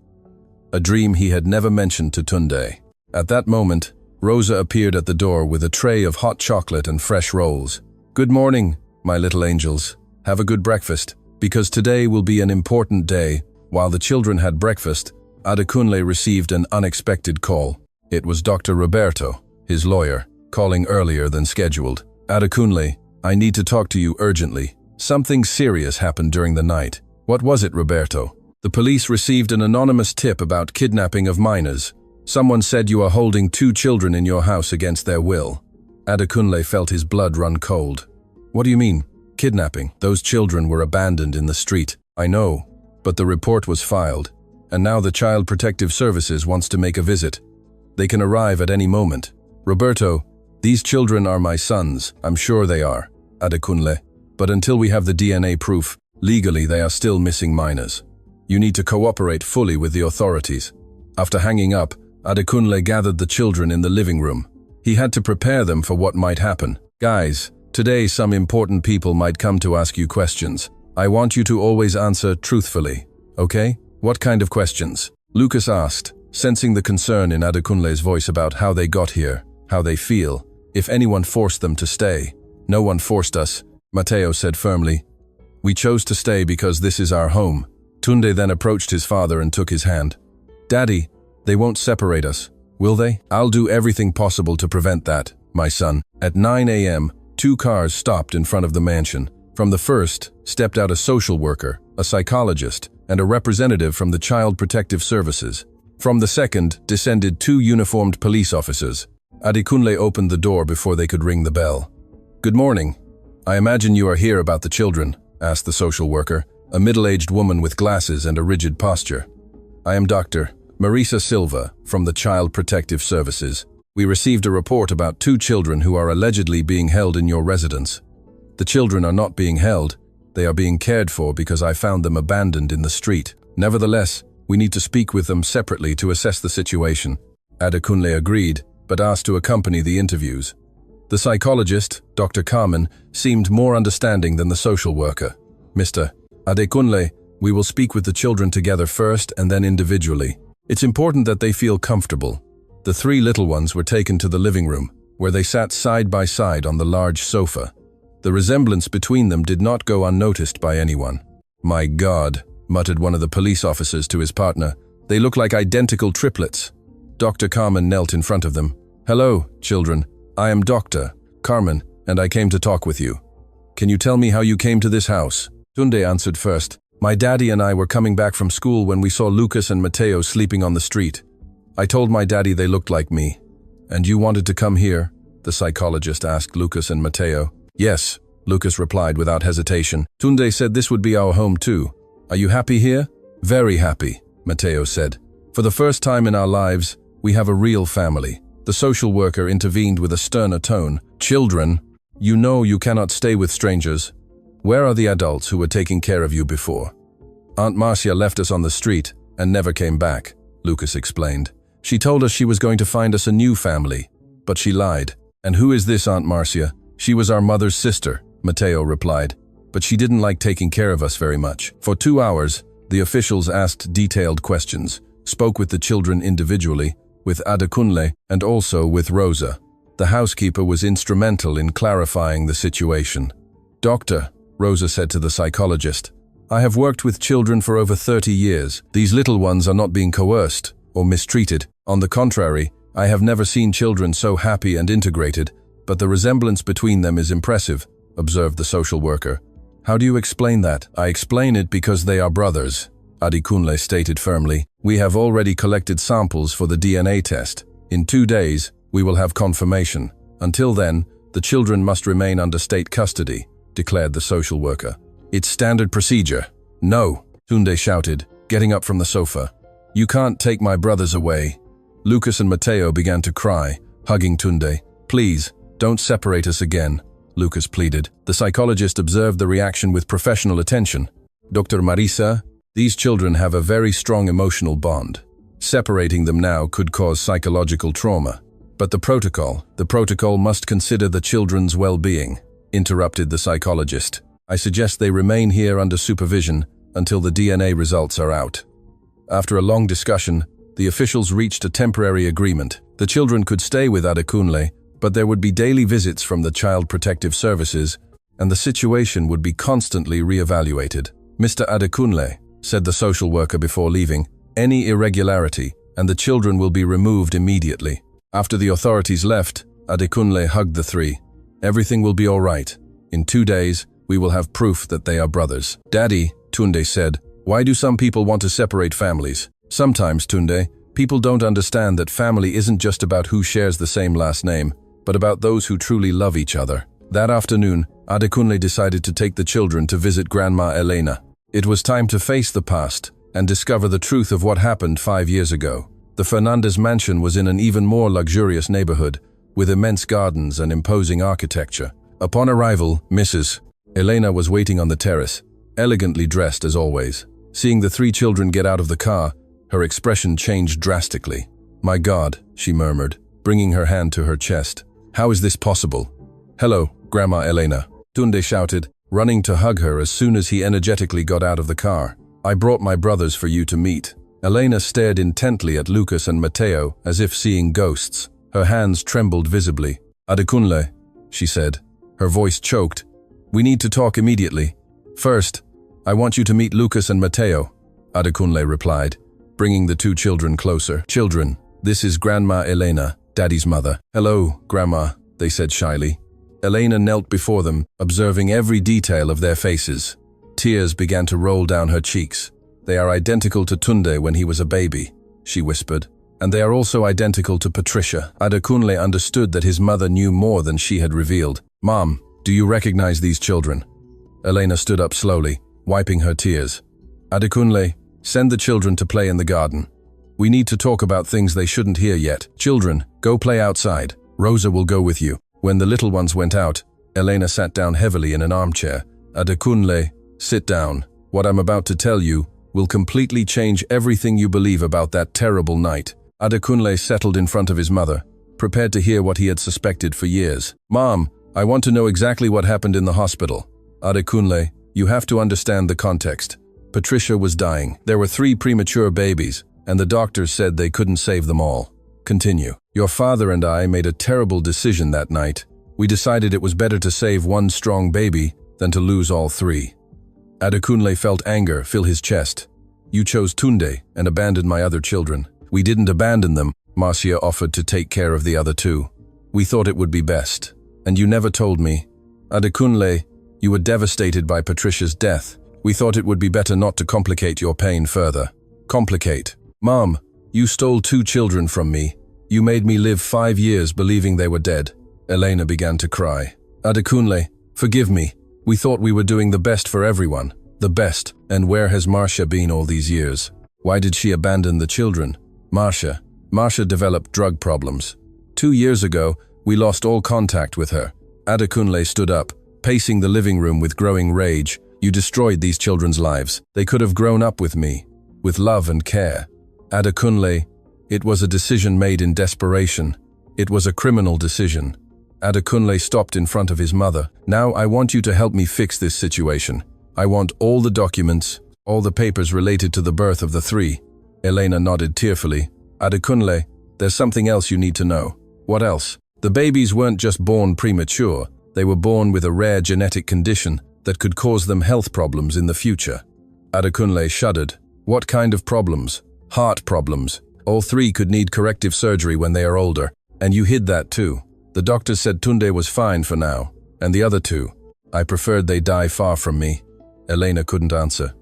A dream he had never mentioned to Tunde. At that moment, Rosa appeared at the door with a tray of hot chocolate and fresh rolls. "Good morning, my little angels. Have a good breakfast, because today will be an important day." While the children had breakfast, Adekunle received an unexpected call. It was Dr. Roberto, his lawyer, calling earlier than scheduled. "Adekunle, I need to talk to you urgently. Something serious happened during the night." "What was it, Roberto?" "The police received an anonymous tip about kidnapping of minors. Someone said you are holding 2 children in your house against their will." Adekunle felt his blood run cold. "What do you mean? Kidnapping? Those children were abandoned in the street." "I know, but the report was filed, and now the Child Protective Services wants to make a visit. They can arrive at any moment." "Roberto, these children are my sons. I'm sure they are, Adekunle. But until we have the DNA proof, legally they are still missing minors. You need to cooperate fully with the authorities." After hanging up, Adekunle gathered the children in the living room. He had to prepare them for what might happen. "Guys, today some important people might come to ask you questions. I want you to always answer truthfully, okay?" "What kind of questions?" Lucas asked, sensing the concern in Adekunle's voice about how they got here, how they feel, if anyone forced them to stay. "No one forced us," Matteo said firmly. "We chose to stay because this is our home." Tunde then approached his father and took his hand. "Daddy, they won't separate us, will they?" "I'll do everything possible to prevent that, my son." At 9 a.m., 2 cars stopped in front of the mansion. From the first stepped out a social worker, a psychologist, and a representative from the Child Protective Services. From the second descended 2 uniformed police officers. Adekunle opened the door before they could ring the bell. "Good morning. I imagine you are here about the children," asked the social worker, a middle-aged woman with glasses and a rigid posture. "I am Dr. Marisa Silva from the Child Protective Services. We received a report about 2 children who are allegedly being held in your residence. The children are not being held. They are being cared for because I found them abandoned in the street. Nevertheless, we need to speak with them separately to assess the situation." Adekunle agreed, but asked to accompany the interviews. The psychologist, Dr. Carmen, seemed more understanding than the social worker. "Mr. Adekunle, we will speak with the children together first and then individually. It's important that they feel comfortable." The 3 little ones were taken to the living room, where they sat side by side on the large sofa. The resemblance between them did not go unnoticed by anyone. "My God," muttered one of the police officers to his partner. "They look like identical triplets." Dr. Carmen knelt in front of them. "Hello, children. I am Dr. Carmen, and I came to talk with you. Can you tell me how you came to this house?" Tunde answered first. "My daddy and I were coming back from school when we saw Lucas and Matteo sleeping on the street. I told my daddy they looked like me." "And you wanted to come here?" the psychologist asked Lucas and Matteo. "Yes," Lucas replied without hesitation. "Tunde said this would be our home too. Are you happy here?" "Very happy," Matteo said. "For the first time in our lives, we have a real family." The social worker intervened with a sterner tone. "Children, you know you cannot stay with strangers. Where are the adults who were taking care of you before?" "Aunt Marcia left us on the street and never came back," Lucas explained. "She told us she was going to find us a new family. But she lied. And who is this Aunt Marcia? She was our mother's sister, Matteo replied. But she didn't like taking care of us very much. For 2 hours, the officials asked detailed questions, spoke with the children individually, with Adekunle, and also with Rosa. The housekeeper was instrumental in clarifying the situation. "Doctor," Rosa said to the psychologist, "I have worked with children for over 30 years. These little ones are not being coerced or mistreated. On the contrary, I have never seen children so happy and integrated, but the resemblance between them is impressive," observed the social worker. "How do you explain that?" "I explain it because they are brothers," Adekunle stated firmly. "We have already collected samples for the DNA test. In 2 days, we will have confirmation. Until then, the children must remain under state custody," declared the social worker. "It's standard procedure." "No," Tunde shouted, getting up from the sofa. "You can't take my brothers away." Lucas and Matteo began to cry, hugging Tunde. "Please, don't separate us again," Lucas pleaded. The psychologist observed the reaction with professional attention. "Dr. Marisa, these children have a very strong emotional bond. Separating them now could cause psychological trauma. But the protocol must consider the children's well-being," interrupted the psychologist. "I suggest they remain here under supervision until the DNA results are out." After a long discussion, the officials reached a temporary agreement. The children could stay with Adekunle, but there would be daily visits from the Child Protective Services, and the situation would be constantly re-evaluated. "Mr. Adekunle," said the social worker before leaving, "any irregularity, and the children will be removed immediately." After the authorities left, Adekunle hugged the three. "Everything will be all right. In 2 days, we will have proof that they are brothers." "Daddy," Tunde said, "why do some people want to separate families?" "Sometimes, Tunde, people don't understand that family isn't just about who shares the same last name, but about those who truly love each other." That afternoon, Adekunle decided to take the children to visit Grandma Elena. It was time to face the past and discover the truth of what happened 5 years ago. The Fernandez mansion was in an even more luxurious neighborhood, with immense gardens and imposing architecture. Upon arrival, Mrs. Elena was waiting on the terrace, elegantly dressed as always. Seeing the 3 children get out of the car, her expression changed drastically. "My God," she murmured, bringing her hand to her chest. "How is this possible?" "Hello, Grandma Elena," Tunde shouted, running to hug her as soon as he energetically got out of the car. "I brought my brothers for you to meet." Elena stared intently at Lucas and Matteo as if seeing ghosts. Her hands trembled visibly. "Adekunle," she said. Her voice choked. "We need to talk immediately. First, I want you to meet Lucas and Matteo," Adekunle replied, bringing the 2 children closer. "Children, this is Grandma Elena, Daddy's mother." "Hello, Grandma," they said shyly. Elena knelt before them, observing every detail of their faces. Tears began to roll down her cheeks. "They are identical to Tunde when he was a baby," she whispered. "And they are also identical to Patricia." Adekunle understood that his mother knew more than she had revealed. "Mom, do you recognize these children?" Elena stood up slowly, wiping her tears. "Adekunle, send the children to play in the garden. We need to talk about things they shouldn't hear yet. Children, go play outside. Rosa will go with you." When the little ones went out, Elena sat down heavily in an armchair. "Adekunle, sit down. What I'm about to tell you will completely change everything you believe about that terrible night." Adekunle settled in front of his mother, prepared to hear what he had suspected for years. "Mom, I want to know exactly what happened in the hospital." "Adekunle, you have to understand the context. Patricia was dying. There were 3 premature babies, and the doctors said they couldn't save them all." "Continue." "Your father and I made a terrible decision that night. We decided it was better to save one strong baby than to lose all 3. Adekunle felt anger fill his chest. "You chose Tunde and abandoned my other children." "We didn't abandon them." Marcia offered to take care of the other 2. "We thought it would be best. And you never told me." "Adekunle, you were devastated by Patricia's death. We thought it would be better not to complicate your pain further." "Complicate?" "Mom, you stole 2 children from me. You made me live 5 years believing they were dead." Elena began to cry. "Adekunle, forgive me. We thought we were doing the best for everyone. The best. And where has Marcia been all these years? Why did she abandon the children?" Marcia developed drug problems. 2 years ago, we lost all contact with her." Adekunle stood up, pacing the living room with growing rage. "You destroyed these children's lives. They could have grown up with me, with love and care." "Adekunle, it was a decision made in desperation. It was a criminal decision. Adekunle stopped in front of his mother. Now I want you to help me fix this situation. I want all the documents, all the papers related to the birth of the three. Elena nodded tearfully. Adekunle, there's something else you need to know. What else? The babies weren't just born premature. They were born with a rare genetic condition that could cause them health problems in the future. Adekunle shuddered. What kind of problems? Heart problems. All three could need corrective surgery when they are older. And you hid that too. The doctors said Tunde was fine for now. And the other two? I preferred they die far from me. Elena couldn't answer.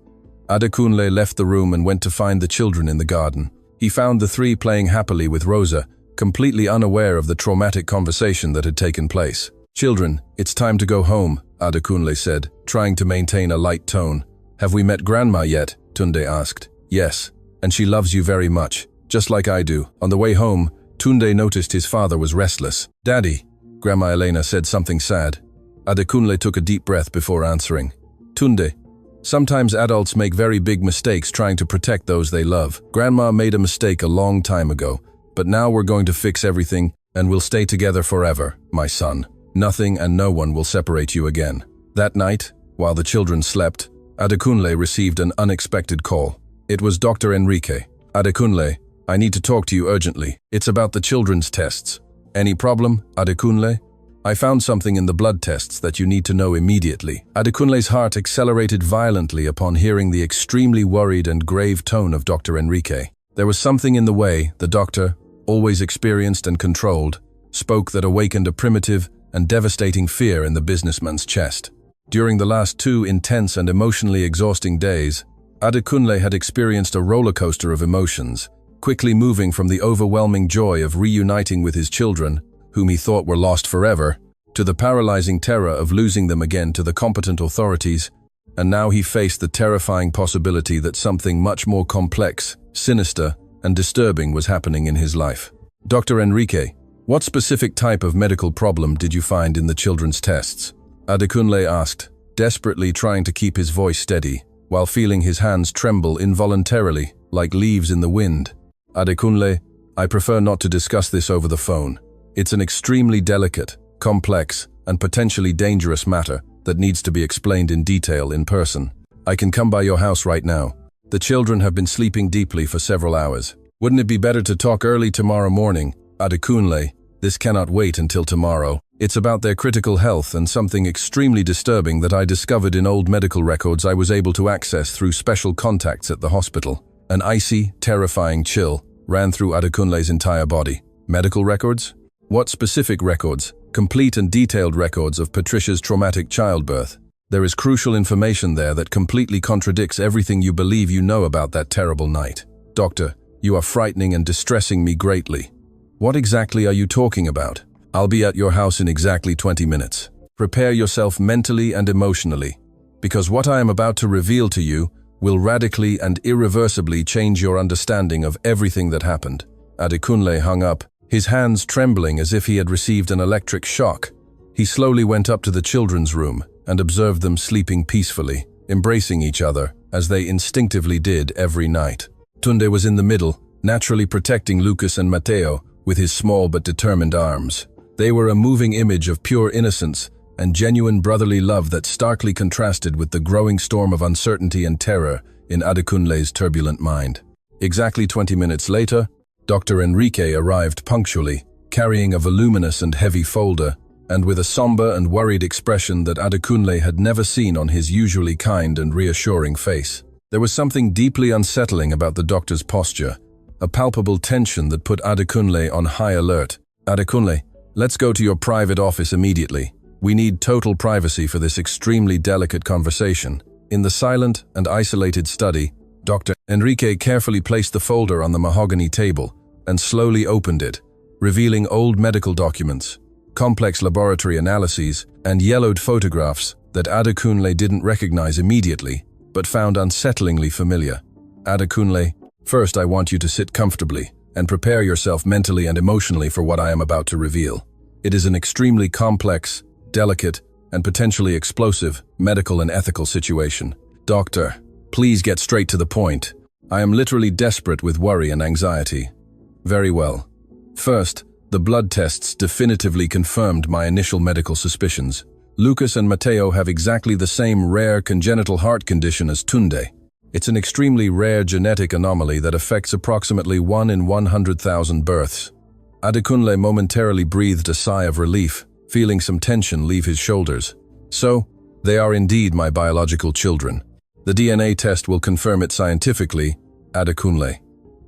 Adekunle left the room and went to find the children in the garden. He found the three playing happily with Rosa, completely unaware of the traumatic conversation that had taken place. Children, it's time to go home, Adekunle said, trying to maintain a light tone. Have we met Grandma yet? Tunde asked. Yes, and she loves you very much, just like I do. On the way home, Tunde noticed his father was restless. Daddy, Grandma Elena said something sad. Adekunle took a deep breath before answering. Tunde, sometimes adults make very big mistakes trying to protect those they love. Grandma made a mistake a long time ago, but now we're going to fix everything and we'll stay together forever, my son. Nothing and no one will separate you again. That night, while the children slept, Adekunle received an unexpected call. It was Dr. Enrique. Adekunle, I need to talk to you urgently. It's about the children's tests. Any problem, Adekunle? I found something in the blood tests that you need to know immediately. Adekunle's heart accelerated violently upon hearing the extremely worried and grave tone of Dr. Enrique. There was something in the way the doctor, always experienced and controlled, spoke that awakened a primitive and devastating fear in the businessman's chest. During the last 2 intense and emotionally exhausting days, Adekunle had experienced a roller coaster of emotions, quickly moving from the overwhelming joy of reuniting with his children, whom he thought were lost forever, to the paralyzing terror of losing them again to the competent authorities, and now he faced the terrifying possibility that something much more complex, sinister, and disturbing was happening in his life. Dr. Enrique, what specific type of medical problem did you find in the children's tests? Adekunle asked, desperately trying to keep his voice steady, while feeling his hands tremble involuntarily, like leaves in the wind. Adekunle, I prefer not to discuss this over the phone. It's an extremely delicate, complex, and potentially dangerous matter that needs to be explained in detail in person. I can come by your house right now. The children have been sleeping deeply for several hours. Wouldn't it be better to talk early tomorrow morning? Adekunle, this cannot wait until tomorrow. It's about their critical health and something extremely disturbing that I discovered in old medical records I was able to access through special contacts at the hospital. An icy, terrifying chill ran through Adekunle's entire body. Medical records? What specific records? Complete and detailed records of Patricia's traumatic childbirth. There is crucial information there that completely contradicts everything you believe you know about that terrible night. Doctor, you are frightening and distressing me greatly. What exactly are you talking about? I'll be at your house in exactly 20 minutes. Prepare yourself mentally and emotionally, because what I am about to reveal to you will radically and irreversibly change your understanding of everything that happened. Adekunle hung up, his hands trembling as if he had received an electric shock. He slowly went up to the children's room and observed them sleeping peacefully, embracing each other, as they instinctively did every night. Tunde was in the middle, naturally protecting Lucas and Matteo with his small but determined arms. They were a moving image of pure innocence and genuine brotherly love that starkly contrasted with the growing storm of uncertainty and terror in Adekunle's turbulent mind. Exactly 20 minutes later, Dr. Enrique arrived punctually, carrying a voluminous and heavy folder, and with a somber and worried expression that Adekunle had never seen on his usually kind and reassuring face. There was something deeply unsettling about the doctor's posture, a palpable tension that put Adekunle on high alert. Adekunle, let's go to your private office immediately. We need total privacy for this extremely delicate conversation. In the silent and isolated study, Dr. Enrique carefully placed the folder on the mahogany table and slowly opened it, revealing old medical documents, complex laboratory analyses, and yellowed photographs that Adekunle didn't recognize immediately, but found unsettlingly familiar. Adekunle, first I want you to sit comfortably and prepare yourself mentally and emotionally for what I am about to reveal. It is an extremely complex, delicate, and potentially explosive medical and ethical situation. Doctor, please get straight to the point. I am literally desperate with worry and anxiety. Very well. First, The blood tests definitively confirmed my initial medical suspicions. Lucas and Matteo have exactly the same rare congenital heart condition as Tunde. It's an extremely rare genetic anomaly that affects approximately 1 in 100,000 births. Adekunle momentarily breathed a sigh of relief, feeling some tension leave his shoulders. So, they are indeed my biological children. The DNA test will confirm it scientifically, Adekunle.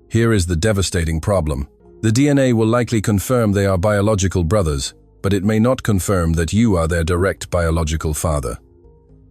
Here is the devastating problem. The DNA will likely confirm they are biological brothers, but it may not confirm that you are their direct biological father.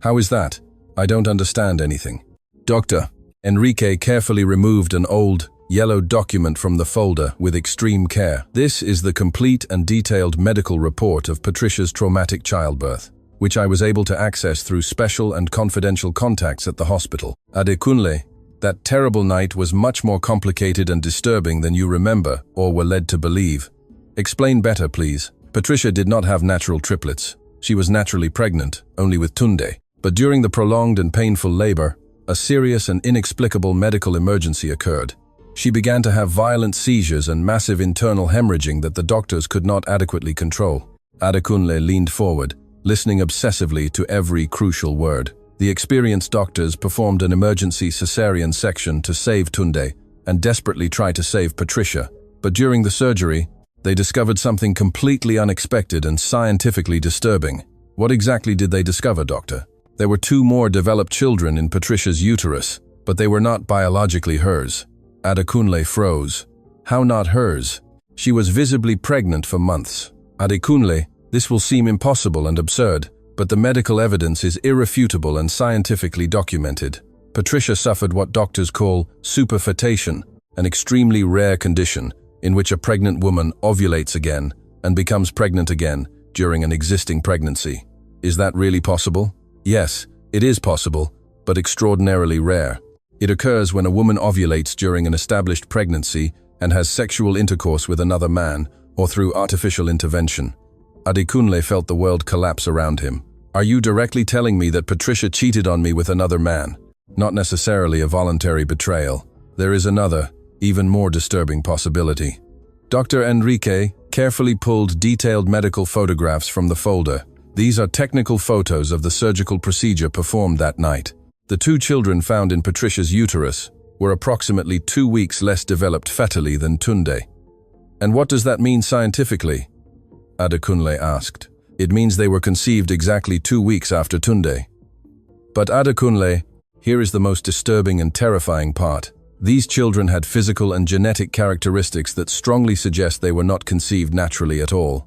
How is that? I don't understand anything. Dr. Enrique carefully removed an old, yellow document from the folder with extreme care. This is the complete and detailed medical report of Patricia's traumatic childbirth, which I was able to access through special and confidential contacts at the hospital. Adekunle, that terrible night was much more complicated and disturbing than you remember or were led to believe. Explain better, please. Patricia did not have natural triplets. She was naturally pregnant, only with Tunde. But during the prolonged and painful labor, a serious and inexplicable medical emergency occurred. She began to have violent seizures and massive internal hemorrhaging that the doctors could not adequately control. Adekunle leaned forward, listening obsessively to every crucial word. The experienced doctors performed an emergency cesarean section to save Tunde and desperately tried to save Patricia. But during the surgery, they discovered something completely unexpected and scientifically disturbing. What exactly did they discover, doctor? There were 2 more developed children in Patricia's uterus, but they were not biologically hers. Adekunle froze. How not hers? She was visibly pregnant for months. Adekunle, this will seem impossible and absurd, but the medical evidence is irrefutable and scientifically documented. Patricia suffered what doctors call superfetation, an extremely rare condition in which a pregnant woman ovulates again and becomes pregnant again during an existing pregnancy. Is that really possible? Yes, it is possible, but extraordinarily rare. It occurs when a woman ovulates during an established pregnancy and has sexual intercourse with another man or through artificial intervention. Adekunle felt the world collapse around him. Are you directly telling me that Patricia cheated on me with another man? Not necessarily a voluntary betrayal. There is another, even more disturbing possibility. Dr. Enrique carefully pulled detailed medical photographs from the folder. These are technical photos of the surgical procedure performed that night. The 2 children found in Patricia's uterus were approximately 2 weeks less developed fetally than Tunde. And what does that mean scientifically? Adekunle asked. It means they were conceived exactly 2 weeks after Tunde. But Adekunle, here is the most disturbing and terrifying part. These children had physical and genetic characteristics that strongly suggest they were not conceived naturally at all.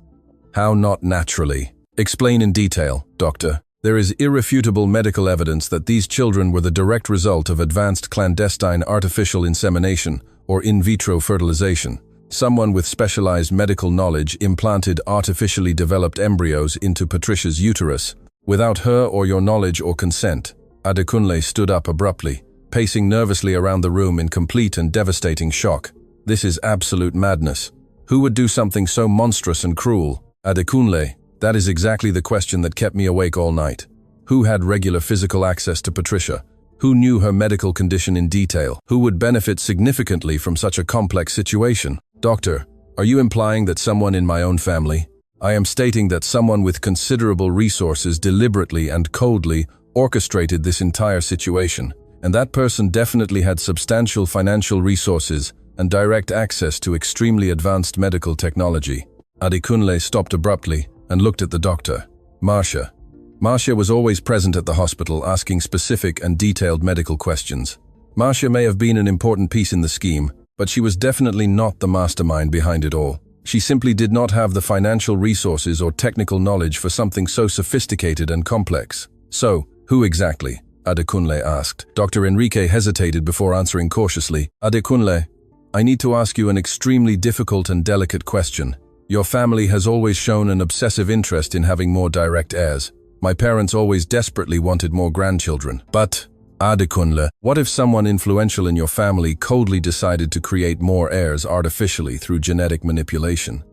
How not naturally? Explain in detail, doctor. There is irrefutable medical evidence that these children were the direct result of advanced clandestine artificial insemination or in vitro fertilization. Someone with specialized medical knowledge implanted artificially developed embryos into Patricia's uterus, without her or your knowledge or consent. Adekunle stood up abruptly, pacing nervously around the room in complete and devastating shock. This is absolute madness. Who would do something so monstrous and cruel? Adekunle, that is exactly the question that kept me awake all night. Who had regular physical access to Patricia? Who knew her medical condition in detail? Who would benefit significantly from such a complex situation? Doctor, are you implying that someone in my own family? I am stating that someone with considerable resources deliberately and coldly orchestrated this entire situation, and that person definitely had substantial financial resources and direct access to extremely advanced medical technology. Adekunle stopped abruptly and looked at the doctor. Marcia. Marcia was always present at the hospital asking specific and detailed medical questions. Marcia may have been an important piece in the scheme, but she was definitely not the mastermind behind it all. She simply did not have the financial resources or technical knowledge for something so sophisticated and complex. So, who exactly? Adekunle asked. Dr. Enrique hesitated before answering cautiously. Adekunle, I need to ask you an extremely difficult and delicate question. Your family has always shown an obsessive interest in having more direct heirs. My parents always desperately wanted more grandchildren. But, Adekunle, what if someone influential in your family coldly decided to create more heirs artificially through genetic manipulation?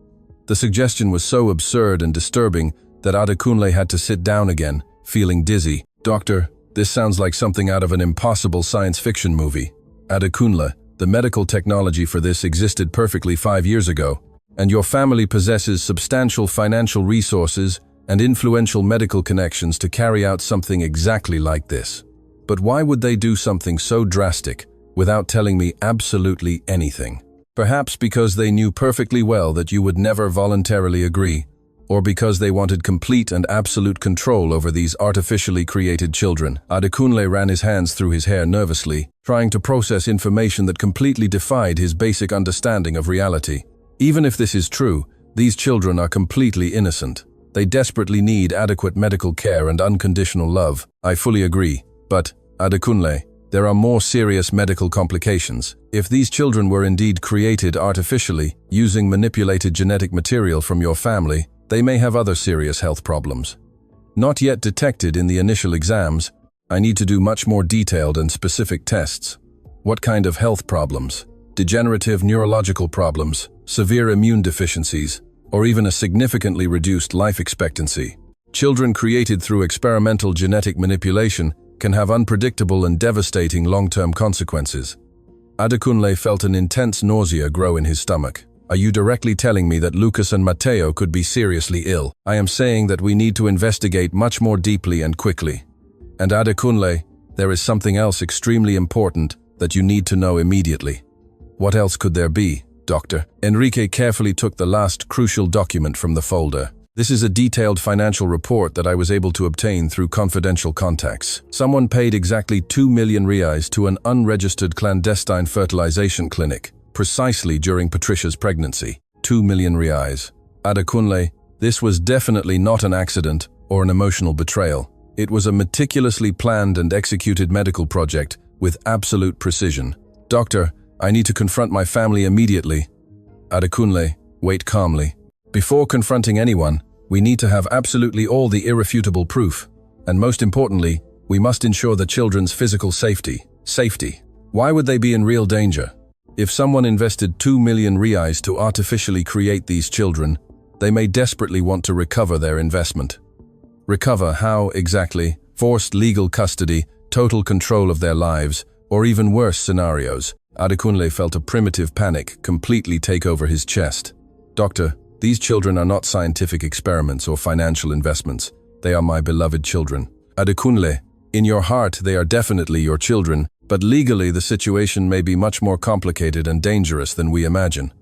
The suggestion was so absurd and disturbing that Adekunle had to sit down again, feeling dizzy. Doctor, this sounds like something out of an impossible science fiction movie. Adekunle, the medical technology for this existed perfectly 5 years ago. and your family possesses substantial financial resources and influential medical connections to carry out something exactly like this. But why would they do something so drastic without telling me absolutely anything? Perhaps because they knew perfectly well that you would never voluntarily agree, or because they wanted complete and absolute control over these artificially created children. Adekunle ran his hands through his hair nervously, trying to process information that completely defied his basic understanding of reality. Even if this is true, these children are completely innocent. They desperately need adequate medical care and unconditional love. I fully agree. But, Adekunle, there are more serious medical complications. If these children were indeed created artificially, using manipulated genetic material from your family, they may have other serious health problems. Not yet detected in the initial exams, I need to do much more detailed and specific tests. What kind of health problems? Degenerative neurological problems, severe immune deficiencies, or even a significantly reduced life expectancy. Children created through experimental genetic manipulation can have unpredictable and devastating long-term consequences. Adekunle felt an intense nausea grow in his stomach. Are you directly telling me that Lucas and Matteo could be seriously ill? I am saying that we need to investigate much more deeply and quickly. And Adekunle, there is something else extremely important that you need to know immediately. What else could there be, Doctor? Enrique carefully took the last crucial document from the folder. This is a detailed financial report that I was able to obtain through confidential contacts. Someone paid exactly 2 million reais to an unregistered clandestine fertilization clinic, precisely during Patricia's pregnancy. 2 million reais. Adekunle, this was definitely not an accident or an emotional betrayal. It was a meticulously planned and executed medical project with absolute precision. Doctor, I need to confront my family immediately. Adekunle, wait calmly. Before confronting anyone, we need to have absolutely all the irrefutable proof. And most importantly, we must ensure the children's physical safety. Safety. Why would they be in real danger? If someone invested 2 million reais to artificially create these children, they may desperately want to recover their investment. Recover how exactly? Forced legal custody, total control of their lives, or even worse scenarios. Adekunle felt a primitive panic completely take over his chest. Doctor, these children are not scientific experiments or financial investments. They are my beloved children. Adekunle, in your heart they are definitely your children, but legally the situation may be much more complicated and dangerous than we imagine.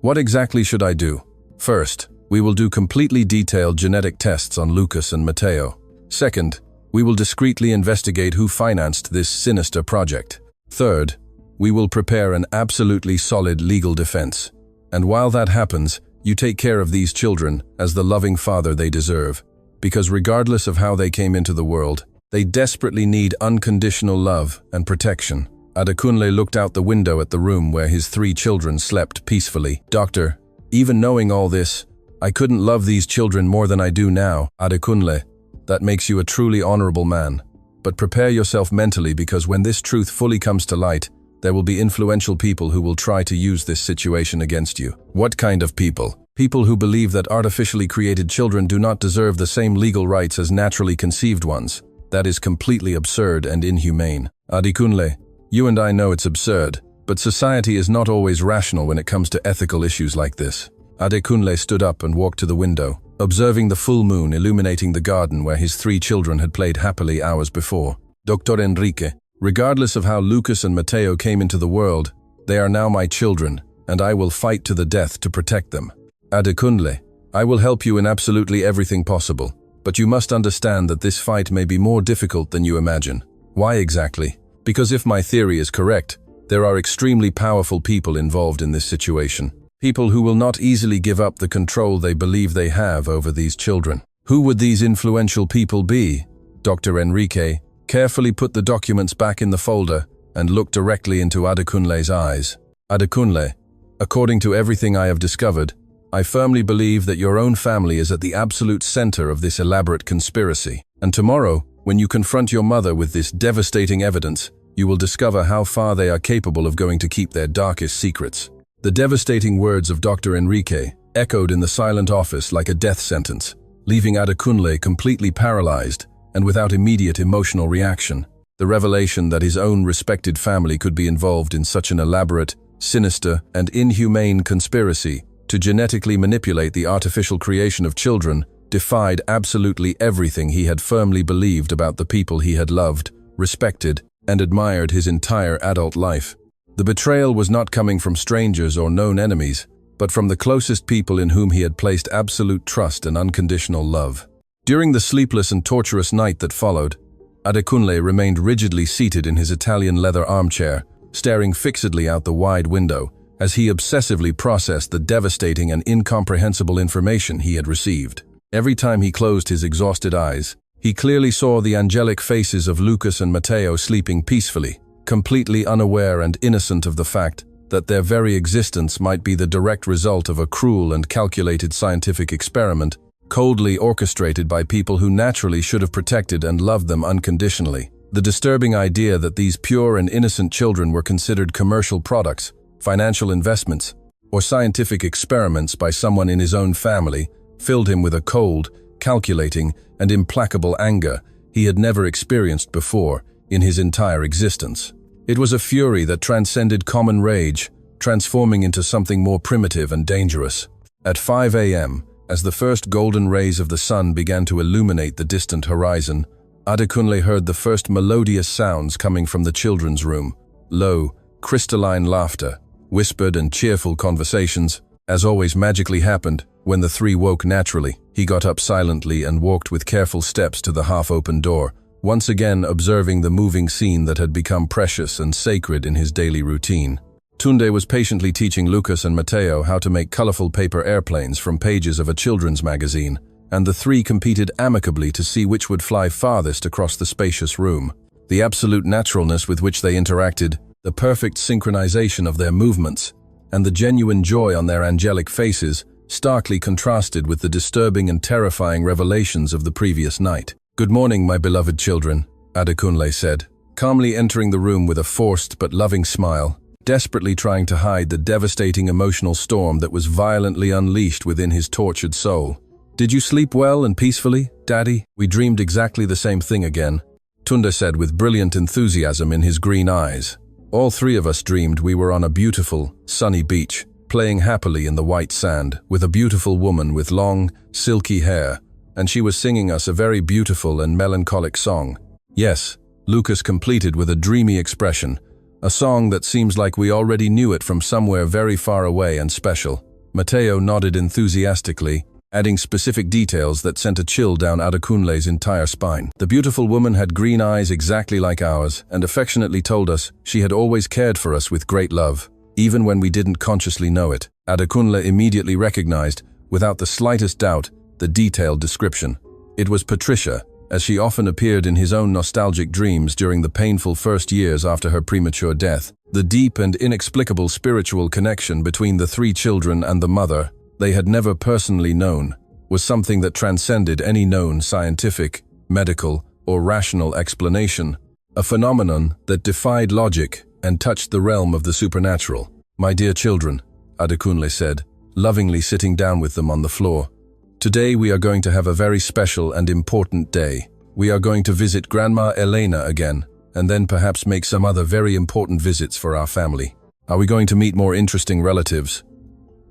What exactly should I do? First, we will do completely detailed genetic tests on Lucas and Matteo. Second, we will discreetly investigate who financed this sinister project. Third, we will prepare an absolutely solid legal defense. And while that happens, you take care of these children as the loving father they deserve, because regardless of how they came into the world, they desperately need unconditional love and protection. Adekunle looked out the window at the room where his 3 children slept peacefully. Doctor, even knowing all this, I couldn't love these children more than I do now. Adekunle, that makes you a truly honorable man. But prepare yourself mentally, because when this truth fully comes to light, there will be influential people who will try to use this situation against you. What kind of people? People who believe that artificially created children do not deserve the same legal rights as naturally conceived ones. That is completely absurd and inhumane. Adekunle, you and I know it's absurd, but society is not always rational when it comes to ethical issues like this. Adekunle stood up and walked to the window, observing the full moon illuminating the garden where his 3 children had played happily hours before. Dr. Enrique, regardless of how Lucas and Matteo came into the world, they are now my children, and I will fight to the death to protect them. Adekunle, I will help you in absolutely everything possible, but you must understand that this fight may be more difficult than you imagine. Why exactly? Because if my theory is correct, there are extremely powerful people involved in this situation. People who will not easily give up the control they believe they have over these children. Who would these influential people be? Dr. Enrique carefully put the documents back in the folder and looked directly into Adekunle's eyes. Adekunle, according to everything I have discovered, I firmly believe that your own family is at the absolute center of this elaborate conspiracy. And tomorrow, when you confront your mother with this devastating evidence, you will discover how far they are capable of going to keep their darkest secrets. The devastating words of Dr. Enrique echoed in the silent office like a death sentence, leaving Adekunle completely paralyzed and without immediate emotional reaction. The revelation that his own respected family could be involved in such an elaborate, sinister, and inhumane conspiracy to genetically manipulate the artificial creation of children defied absolutely everything he had firmly believed about the people he had loved, respected, and admired his entire adult life. The betrayal was not coming from strangers or known enemies, but from the closest people in whom he had placed absolute trust and unconditional love. During the sleepless and torturous night that followed, Adekunle remained rigidly seated in his Italian leather armchair, staring fixedly out the wide window, as he obsessively processed the devastating and incomprehensible information he had received. Every time he closed his exhausted eyes, he clearly saw the angelic faces of Lucas and Matteo sleeping peacefully, completely unaware and innocent of the fact that their very existence might be the direct result of a cruel and calculated scientific experiment, coldly orchestrated by people who naturally should have protected and loved them unconditionally. The disturbing idea that these pure and innocent children were considered commercial products, financial investments, or scientific experiments by someone in his own family filled him with a cold, calculating, and implacable anger he had never experienced before in his entire existence. It was a fury that transcended common rage, transforming into something more primitive and dangerous. At 5 a.m., as the first golden rays of the sun began to illuminate the distant horizon, Adekunle heard the first melodious sounds coming from the children's room. Low, crystalline laughter, whispered and cheerful conversations, as always magically happened when the three woke naturally. He got up silently and walked with careful steps to the half-open door, once again observing the moving scene that had become precious and sacred in his daily routine. Tunde was patiently teaching Lucas and Matteo how to make colorful paper airplanes from pages of a children's magazine, and the three competed amicably to see which would fly farthest across the spacious room. The absolute naturalness with which they interacted, the perfect synchronization of their movements, and the genuine joy on their angelic faces starkly contrasted with the disturbing and terrifying revelations of the previous night. "Good morning, my beloved children," Adekunle said, calmly entering the room with a forced but loving smile, desperately trying to hide the devastating emotional storm that was violently unleashed within his tortured soul. "Did you sleep well and peacefully, Daddy? We dreamed exactly the same thing again," Tunde said with brilliant enthusiasm in his green eyes. "All three of us dreamed we were on a beautiful, sunny beach, playing happily in the white sand, with a beautiful woman with long, silky hair, and she was singing us a very beautiful and melancholic song." "Yes," Lucas completed with a dreamy expression, "a song that seems like we already knew it from somewhere very far away and special." Matteo nodded enthusiastically, adding specific details that sent a chill down Adekunle's entire spine. "The beautiful woman had green eyes exactly like ours, and affectionately told us she had always cared for us with great love, even when we didn't consciously know it." Adekunle immediately recognized, without the slightest doubt, the detailed description. It was Patricia, as she often appeared in his own nostalgic dreams during the painful first years after her premature death. The deep and inexplicable spiritual connection between the three children and the mother they had never personally known was something that transcended any known scientific, medical, or rational explanation, a phenomenon that defied logic and touched the realm of the supernatural. "My dear children," Adekunle said, lovingly sitting down with them on the floor, "today we are going to have a very special and important day. We are going to visit Grandma Elena again, and then perhaps make some other very important visits for our family." "Are we going to meet more interesting relatives?"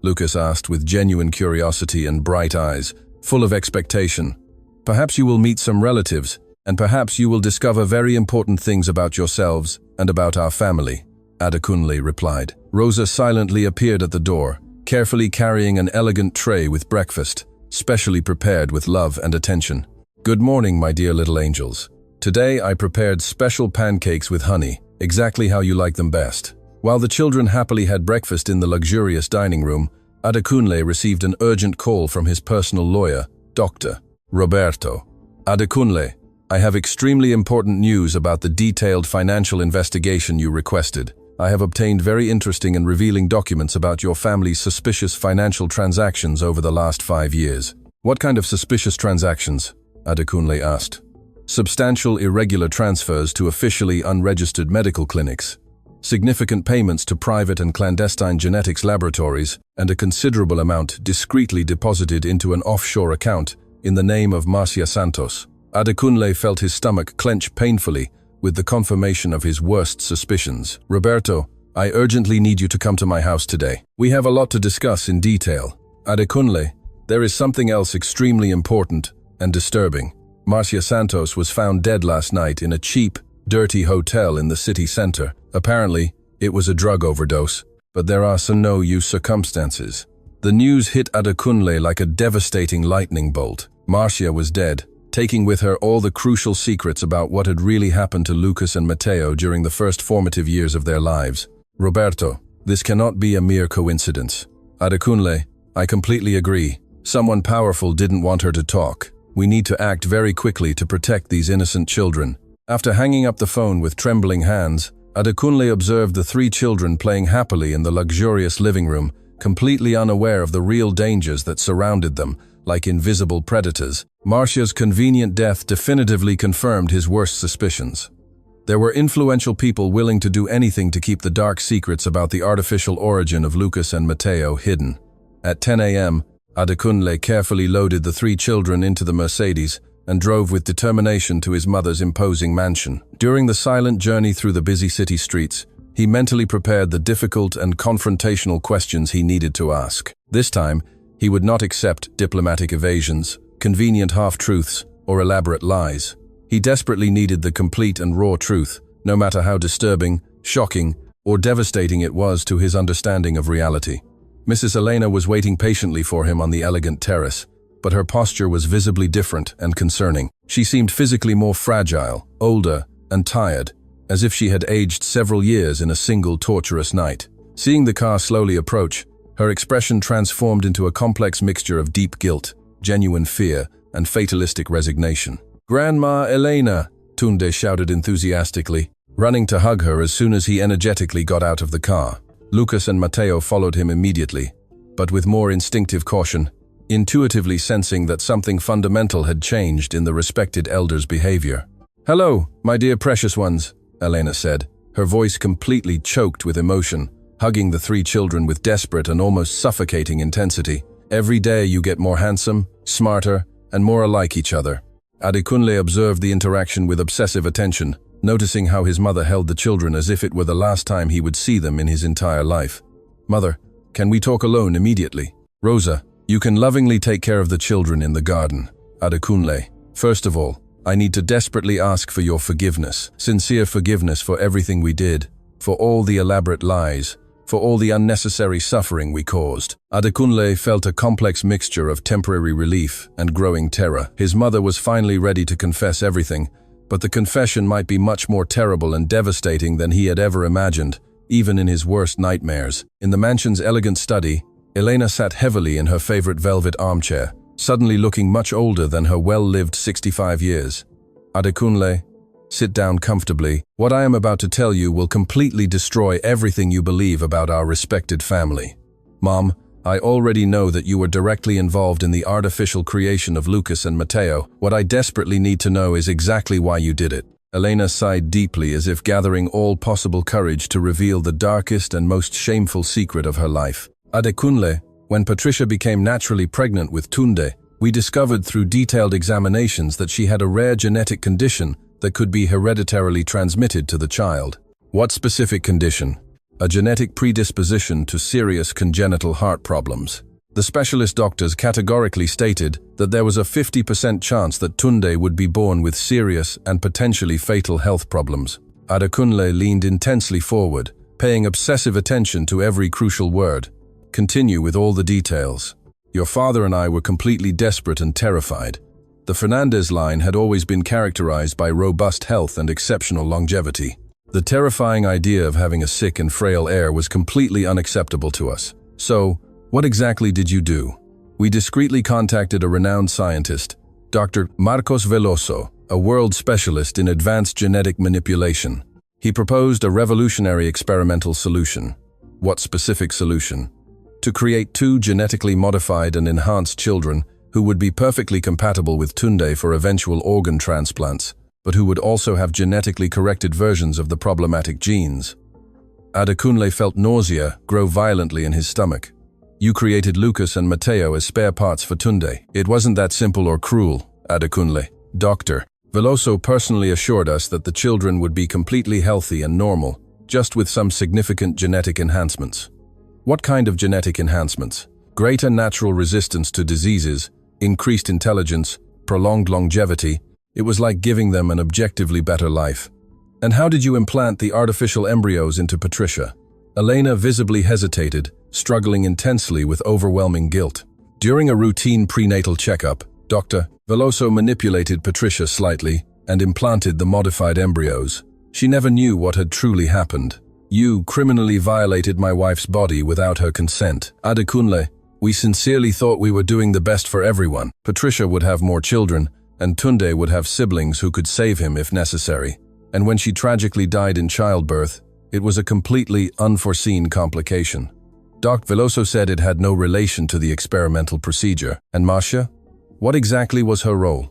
Lucas asked with genuine curiosity and bright eyes, full of expectation. "Perhaps you will meet some relatives, and perhaps you will discover very important things about yourselves and about our family," Adekunle replied. Rosa silently appeared at the door, carefully carrying an elegant tray with breakfast, specially prepared with love and attention. "Good morning, my dear little angels. Today I prepared special pancakes with honey, exactly how you like them best." While the children happily had breakfast in the luxurious dining room, Adekunle received an urgent call from his personal lawyer, Dr. Roberto. "Adekunle, I have extremely important news about the detailed financial investigation you requested. I have obtained very interesting and revealing documents about your family's suspicious financial transactions over the last 5 years." "What kind of suspicious transactions?" Adekunle asked. "Substantial irregular transfers to officially unregistered medical clinics, significant payments to private and clandestine genetics laboratories, and a considerable amount discreetly deposited into an offshore account in the name of Marcia Santos." Adekunle felt his stomach clench painfully with the confirmation of his worst suspicions. "Roberto, I urgently need you to come to my house today. We have a lot to discuss in detail. Adekunle, there is something else extremely important and disturbing. Marcia Santos was found dead last night in a cheap, dirty hotel in the city center. Apparently, it was a drug overdose, but there are some no-use circumstances. The news hit Adekunle like a devastating lightning bolt. Marcia was dead, taking with her all the crucial secrets about what had really happened to Lucas and Matteo during the first formative years of their lives. Roberto, this cannot be a mere coincidence. Adekunle, I completely agree. Someone powerful didn't want her to talk. We need to act very quickly to protect these innocent children. After hanging up the phone with trembling hands, Adekunle observed the 3 children playing happily in the luxurious living room, completely unaware of the real dangers that surrounded them, like invisible predators. Marcia's convenient death definitively confirmed his worst suspicions. There were influential people willing to do anything to keep the dark secrets about the artificial origin of Lucas and Matteo hidden. At 10 a.m., Adekunle carefully loaded the 3 children into the Mercedes and drove with determination to his mother's imposing mansion. During the silent journey through the busy city streets, he mentally prepared the difficult and confrontational questions he needed to ask. This time, he would not accept diplomatic evasions, convenient half-truths, or elaborate lies. He desperately needed the complete and raw truth, no matter how disturbing, shocking, or devastating it was to his understanding of reality. Mrs. Elena was waiting patiently for him on the elegant terrace, but her posture was visibly different and concerning. She seemed physically more fragile, older, and tired, as if she had aged several years in a single torturous night. Seeing the car slowly approach, her expression transformed into a complex mixture of deep guilt, genuine fear, and fatalistic resignation. "Grandma Elena!" Tunde shouted enthusiastically, running to hug her as soon as he energetically got out of the car. Lucas and Matteo followed him immediately, but with more instinctive caution, intuitively sensing that something fundamental had changed in the respected elder's behavior. "Hello, my dear precious ones," Elena said, her voice completely choked with emotion, hugging the 3 children with desperate and almost suffocating intensity. "Every day you get more handsome, smarter, and more alike each other." Adekunle observed the interaction with obsessive attention, noticing how his mother held the children as if it were the last time he would see them in his entire life. "Mother, can we talk alone immediately?" "Rosa, you can lovingly take care of the children in the garden." "Adekunle, first of all, I need to desperately ask for your forgiveness, sincere forgiveness for everything we did, for all the elaborate lies, for all the unnecessary suffering we caused." Adekunle felt a complex mixture of temporary relief and growing terror. His mother was finally ready to confess everything, but the confession might be much more terrible and devastating than he had ever imagined, even in his worst nightmares. In the mansion's elegant study, Elena sat heavily in her favorite velvet armchair, suddenly looking much older than her well-lived 65 years. "Adekunle, sit down comfortably. What I am about to tell you will completely destroy everything you believe about our respected family. Mom, I already know that you were directly involved in the artificial creation of Lucas and Matteo. What I desperately need to know is exactly why you did it." Elena sighed deeply, as if gathering all possible courage to reveal the darkest and most shameful secret of her life. "Adekunle, when Patricia became naturally pregnant with Tunde, we discovered through detailed examinations that she had a rare genetic condition that could be hereditarily transmitted to the child." "What specific condition?" "A genetic predisposition to serious congenital heart problems. The specialist doctors categorically stated that there was a 50% chance that Tunde would be born with serious and potentially fatal health problems." Adekunle leaned intensely forward, paying obsessive attention to every crucial word. "Continue with all the details." "Your father and I were completely desperate and terrified. The Fernandez line had always been characterized by robust health and exceptional longevity. The terrifying idea of having a sick and frail heir was completely unacceptable to us. So, what exactly did you do?" "We discreetly contacted a renowned scientist, Dr. Marcos Veloso, a world specialist in advanced genetic manipulation. He proposed a revolutionary experimental solution." "What specific solution?" "To create 2 genetically modified and enhanced children who would be perfectly compatible with Tunde for eventual organ transplants, but who would also have genetically corrected versions of the problematic genes." Adekunle felt nausea grow violently in his stomach. "You created Lucas and Matteo as spare parts for Tunde. It wasn't that simple or cruel, Adekunle. Dr. Veloso personally assured us that the children would be completely healthy and normal, just with some significant genetic enhancements. What kind of genetic enhancements? Greater natural resistance to diseases, increased intelligence, prolonged longevity. It was like giving them an objectively better life. And how did you implant the artificial embryos into Patricia? Elena visibly hesitated, struggling intensely with overwhelming guilt. During a routine prenatal checkup, Dr. Veloso manipulated Patricia slightly and implanted the modified embryos. She never knew what had truly happened. You criminally violated my wife's body without her consent. Adekunle, we sincerely thought we were doing the best for everyone. Patricia would have more children, and Tunde would have siblings who could save him if necessary. And when she tragically died in childbirth, it was a completely unforeseen complication. Dr. Veloso said it had no relation to the experimental procedure. And Marcia? What exactly was her role?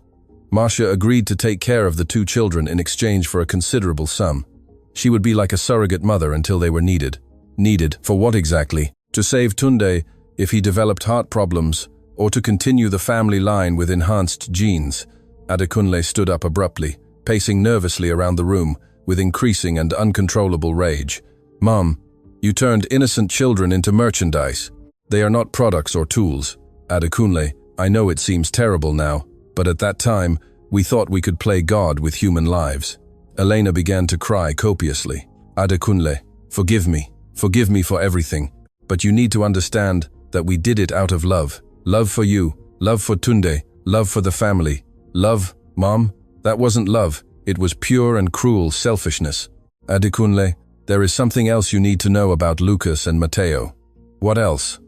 Marcia agreed to take care of the 2 children in exchange for a considerable sum. She would be like a surrogate mother until they were needed. Needed for what exactly? To save Tunde if he developed heart problems, or to continue the family line with enhanced genes. Adekunle stood up abruptly, pacing nervously around the room with increasing and uncontrollable rage. Mom, you turned innocent children into merchandise. They are not products or tools. Adekunle, I know it seems terrible now, but at that time, we thought we could play God with human lives. Elena began to cry copiously. Adekunle, forgive me for everything, but you need to understand that we did it out of love. Love for you, love for Tunde, love for the family. Love, Mom, that wasn't love, it was pure and cruel selfishness. Adekunle, there is something else you need to know about Lucas and Matteo. What else?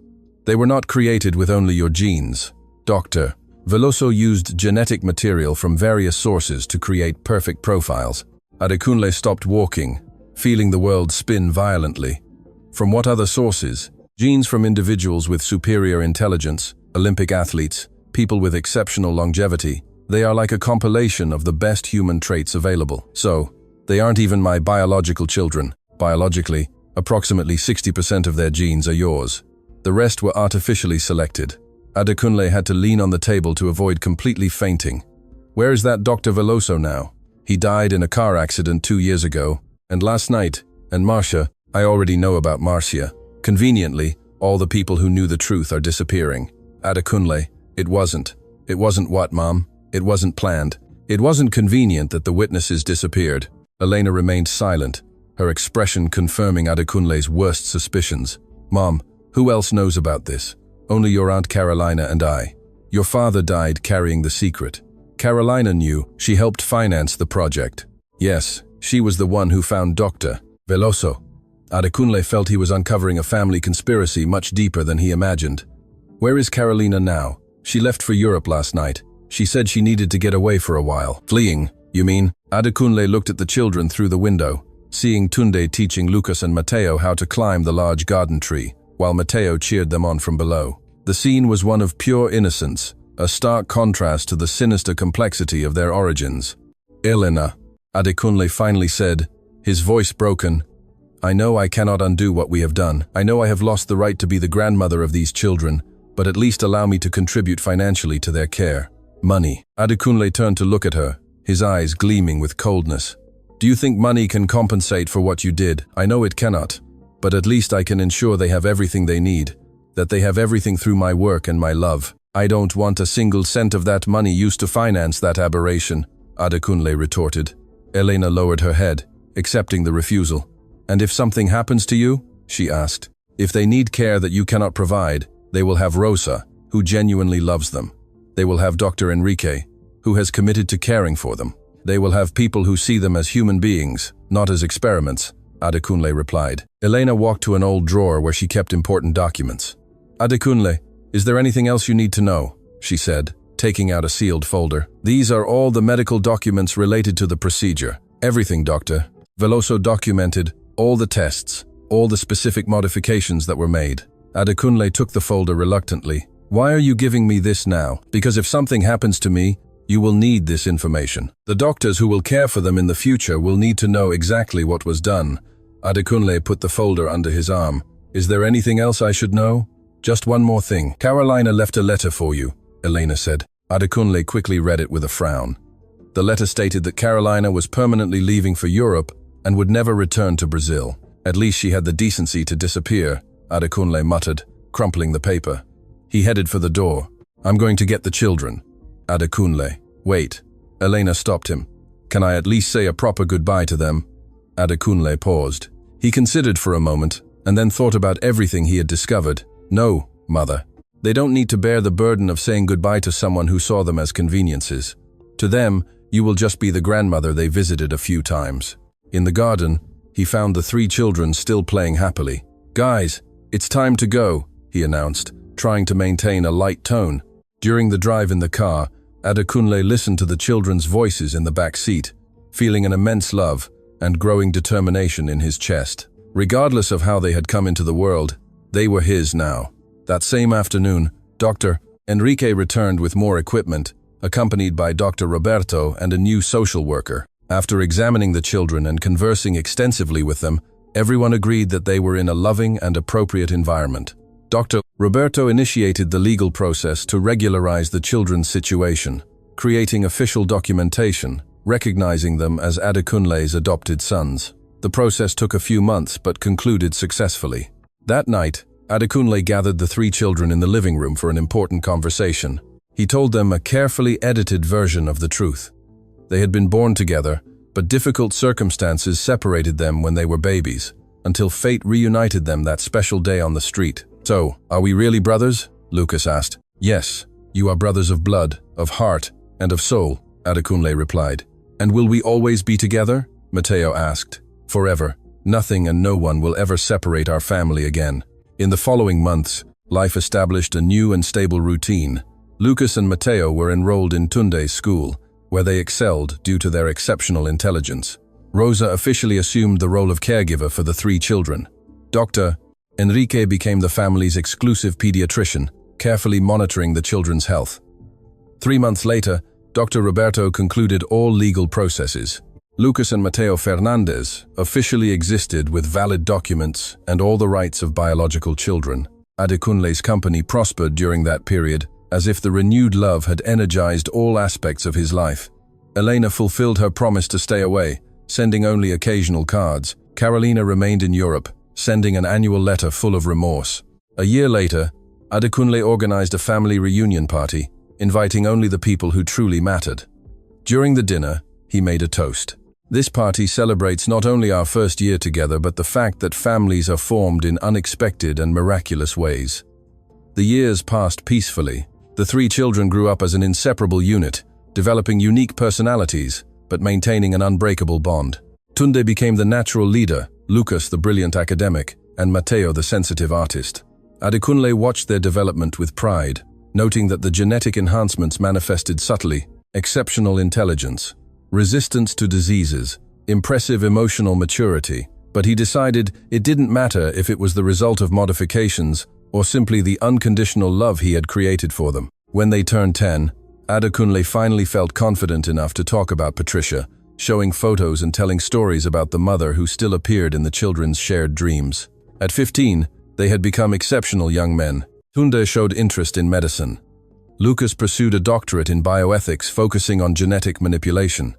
They were not created with only your genes. Dr. Veloso used genetic material from various sources to create perfect profiles. Adekunle stopped walking, feeling the world spin violently. From what other sources? Genes from individuals with superior intelligence, Olympic athletes, people with exceptional longevity. They are like a compilation of the best human traits available. So, they aren't even my biological children. Biologically, approximately 60% of their genes are yours. The rest were artificially selected. Adekunle had to lean on the table to avoid completely fainting. Where is that Dr. Veloso now? He died in a car accident 2 years ago. And last night, and Marcia, I already know about Marcia. Conveniently, all the people who knew the truth are disappearing. Adekunle, it wasn't. It wasn't what, Mom? It wasn't planned. It wasn't convenient that the witnesses disappeared. Elena remained silent, her expression confirming Adekunle's worst suspicions. Mom, who else knows about this? Only your Aunt Carolina and I. Your father died carrying the secret. Carolina knew. She helped finance the project. Yes, she was the one who found Dr. Veloso. Adekunle felt he was uncovering a family conspiracy much deeper than he imagined. Where is Carolina now? She left for Europe last night. She said she needed to get away for a while. Fleeing, you mean? Adekunle looked at the children through the window, seeing Tunde teaching Lucas and Matteo how to climb the large garden tree, while Matteo cheered them on from below. The scene was one of pure innocence, a stark contrast to the sinister complexity of their origins. Elena, Adekunle finally said, his voice broken, I know I cannot undo what we have done. I know I have lost the right to be the grandmother of these children, but at least allow me to contribute financially to their care. Money. Adekunle turned to look at her, his eyes gleaming with coldness. Do you think money can compensate for what you did? I know it cannot, but at least I can ensure they have everything they need, that they have everything through my work and my love. I don't want a single cent of that money used to finance that aberration, Adekunle retorted. Elena lowered her head, accepting the refusal. And if something happens to you? She asked. If they need care that you cannot provide, they will have Rosa, who genuinely loves them. They will have Dr. Enrique, who has committed to caring for them. They will have people who see them as human beings, not as experiments, Adekunle replied. Elena walked to an old drawer where she kept important documents. Adekunle, is there anything else you need to know? She said, taking out a sealed folder. These are all the medical documents related to the procedure. Everything, Dr. Veloso documented all the tests, all the specific modifications that were made. Adekunle took the folder reluctantly. Why are you giving me this now? Because if something happens to me, you will need this information. The doctors who will care for them in the future will need to know exactly what was done. Adekunle put the folder under his arm. Is there anything else I should know? Just one more thing. Carolina left a letter for you, Elena said. Adekunle quickly read it with a frown. The letter stated that Carolina was permanently leaving for Europe and would never return to Brazil. At least she had the decency to disappear, Adekunle muttered, crumpling the paper. He headed for the door. I'm going to get the children. Adekunle. Wait. Elena stopped him. Can I at least say a proper goodbye to them? Adekunle paused. He considered for a moment, and then thought about everything he had discovered. No, mother. They don't need to bear the burden of saying goodbye to someone who saw them as conveniences. To them, you will just be the grandmother they visited a few times. In the garden, he found the 3 children still playing happily. Guys, it's time to go, he announced, trying to maintain a light tone. During the drive in the car, Adekunle listened to the children's voices in the back seat, feeling an immense love and growing determination in his chest. Regardless of how they had come into the world, they were his now. That same afternoon, Dr. Enrique returned with more equipment, accompanied by Dr. Roberto and a new social worker. After examining the children and conversing extensively with them, everyone agreed that they were in a loving and appropriate environment. Dr. Roberto initiated the legal process to regularize the children's situation, creating official documentation, recognizing them as Adekunle's adopted sons. The process took a few months but concluded successfully. That night, Adekunle gathered the 3 children in the living room for an important conversation. He told them a carefully edited version of the truth. They had been born together, but difficult circumstances separated them when they were babies, until fate reunited them that special day on the street. So, are we really brothers? Lucas asked. Yes, you are brothers of blood, of heart, and of soul, Adekunle replied. And will we always be together? Mateo asked. Forever. Nothing and no one will ever separate our family again. In the following months, life established a new and stable routine. Lucas and Mateo were enrolled in Tunde's school, where they excelled due to their exceptional intelligence. Rosa officially assumed the role of caregiver for the 3 children. Dr. Enrique became the family's exclusive pediatrician, carefully monitoring the children's health. 3 months later, Dr. Roberto concluded all legal processes. Lucas and Mateo Fernandez officially existed with valid documents and all the rights of biological children. Adekunle's company prospered during that period, as if the renewed love had energized all aspects of his life. Elena fulfilled her promise to stay away, sending only occasional cards. Carolina remained in Europe, sending an annual letter full of remorse. A year later, Adekunle organized a family reunion party, inviting only the people who truly mattered. During the dinner, he made a toast. This party celebrates not only our first year together, but the fact that families are formed in unexpected and miraculous ways. The years passed peacefully. The 3 children grew up as an inseparable unit, developing unique personalities, but maintaining an unbreakable bond. Tunde became the natural leader, Lucas the brilliant academic, and Mateo the sensitive artist. Adekunle watched their development with pride, noting that the genetic enhancements manifested subtly: exceptional intelligence, resistance to diseases, impressive emotional maturity. But he decided it didn't matter if it was the result of modifications or simply the unconditional love he had created for them. When they turned 10, Adekunle finally felt confident enough to talk about Patricia, showing photos and telling stories about the mother who still appeared in the children's shared dreams. At 15, they had become exceptional young men. Tunde showed interest in medicine. Lucas pursued a doctorate in bioethics focusing on genetic manipulation.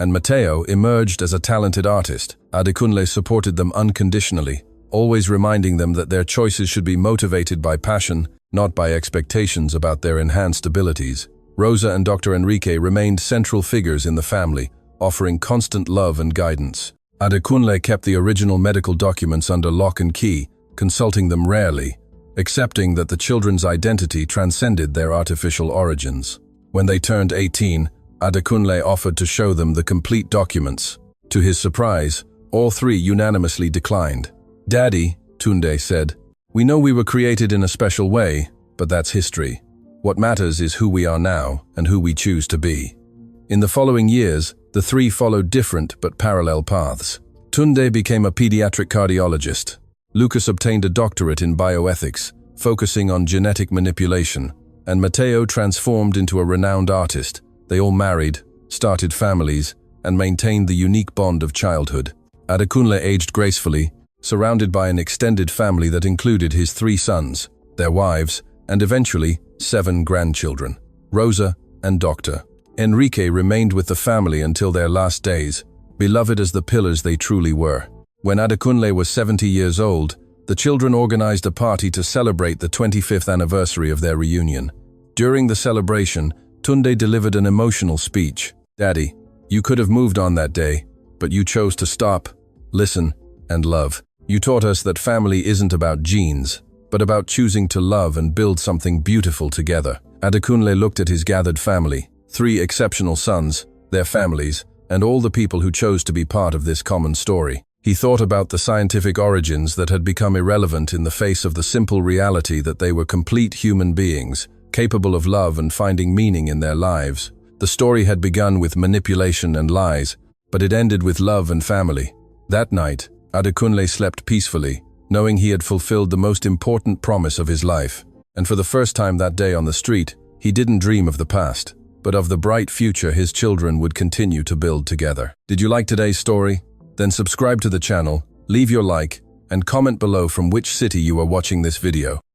And Mateo emerged as a talented artist. Adekunle supported them unconditionally, always reminding them that their choices should be motivated by passion, not by expectations about their enhanced abilities. Rosa and Dr. Enrique remained central figures in the family, offering constant love and guidance. Adekunle kept the original medical documents under lock and key, consulting them rarely, accepting that the children's identity transcended their artificial origins. When they turned 18, Adekunle offered to show them the complete documents. To his surprise, all 3 unanimously declined. "Daddy," Tunde said, "we know we were created in a special way, but that's history. What matters is who we are now and who we choose to be." In the following years, the 3 followed different but parallel paths. Tunde became a pediatric cardiologist. Lucas obtained a doctorate in bioethics, focusing on genetic manipulation, and Mateo transformed into a renowned artist. They all married, started families, and maintained the unique bond of childhood. Adekunle aged gracefully, surrounded by an extended family that included his 3 sons, their wives, and eventually 7 grandchildren. Rosa and Dr. Enrique remained with the family until their last days, beloved as the pillars they truly were. When Adekunle was 70 years old, the children organized a party to celebrate the 25th anniversary of their reunion. During the celebration, Tunde delivered an emotional speech. "Daddy, you could have moved on that day, but you chose to stop, listen, and love. You taught us that family isn't about genes, but about choosing to love and build something beautiful together." Adekunle looked at his gathered family, 3 exceptional sons, their families, and all the people who chose to be part of this common story. He thought about the scientific origins that had become irrelevant in the face of the simple reality that they were complete human beings, capable of love and finding meaning in their lives. The story had begun with manipulation and lies, but it ended with love and family. That night, Adekunle slept peacefully, knowing he had fulfilled the most important promise of his life. And for the first time that day on the street, he didn't dream of the past, but of the bright future his children would continue to build together. Did you like today's story? Then subscribe to the channel, leave your like, and comment below from which city you are watching this video.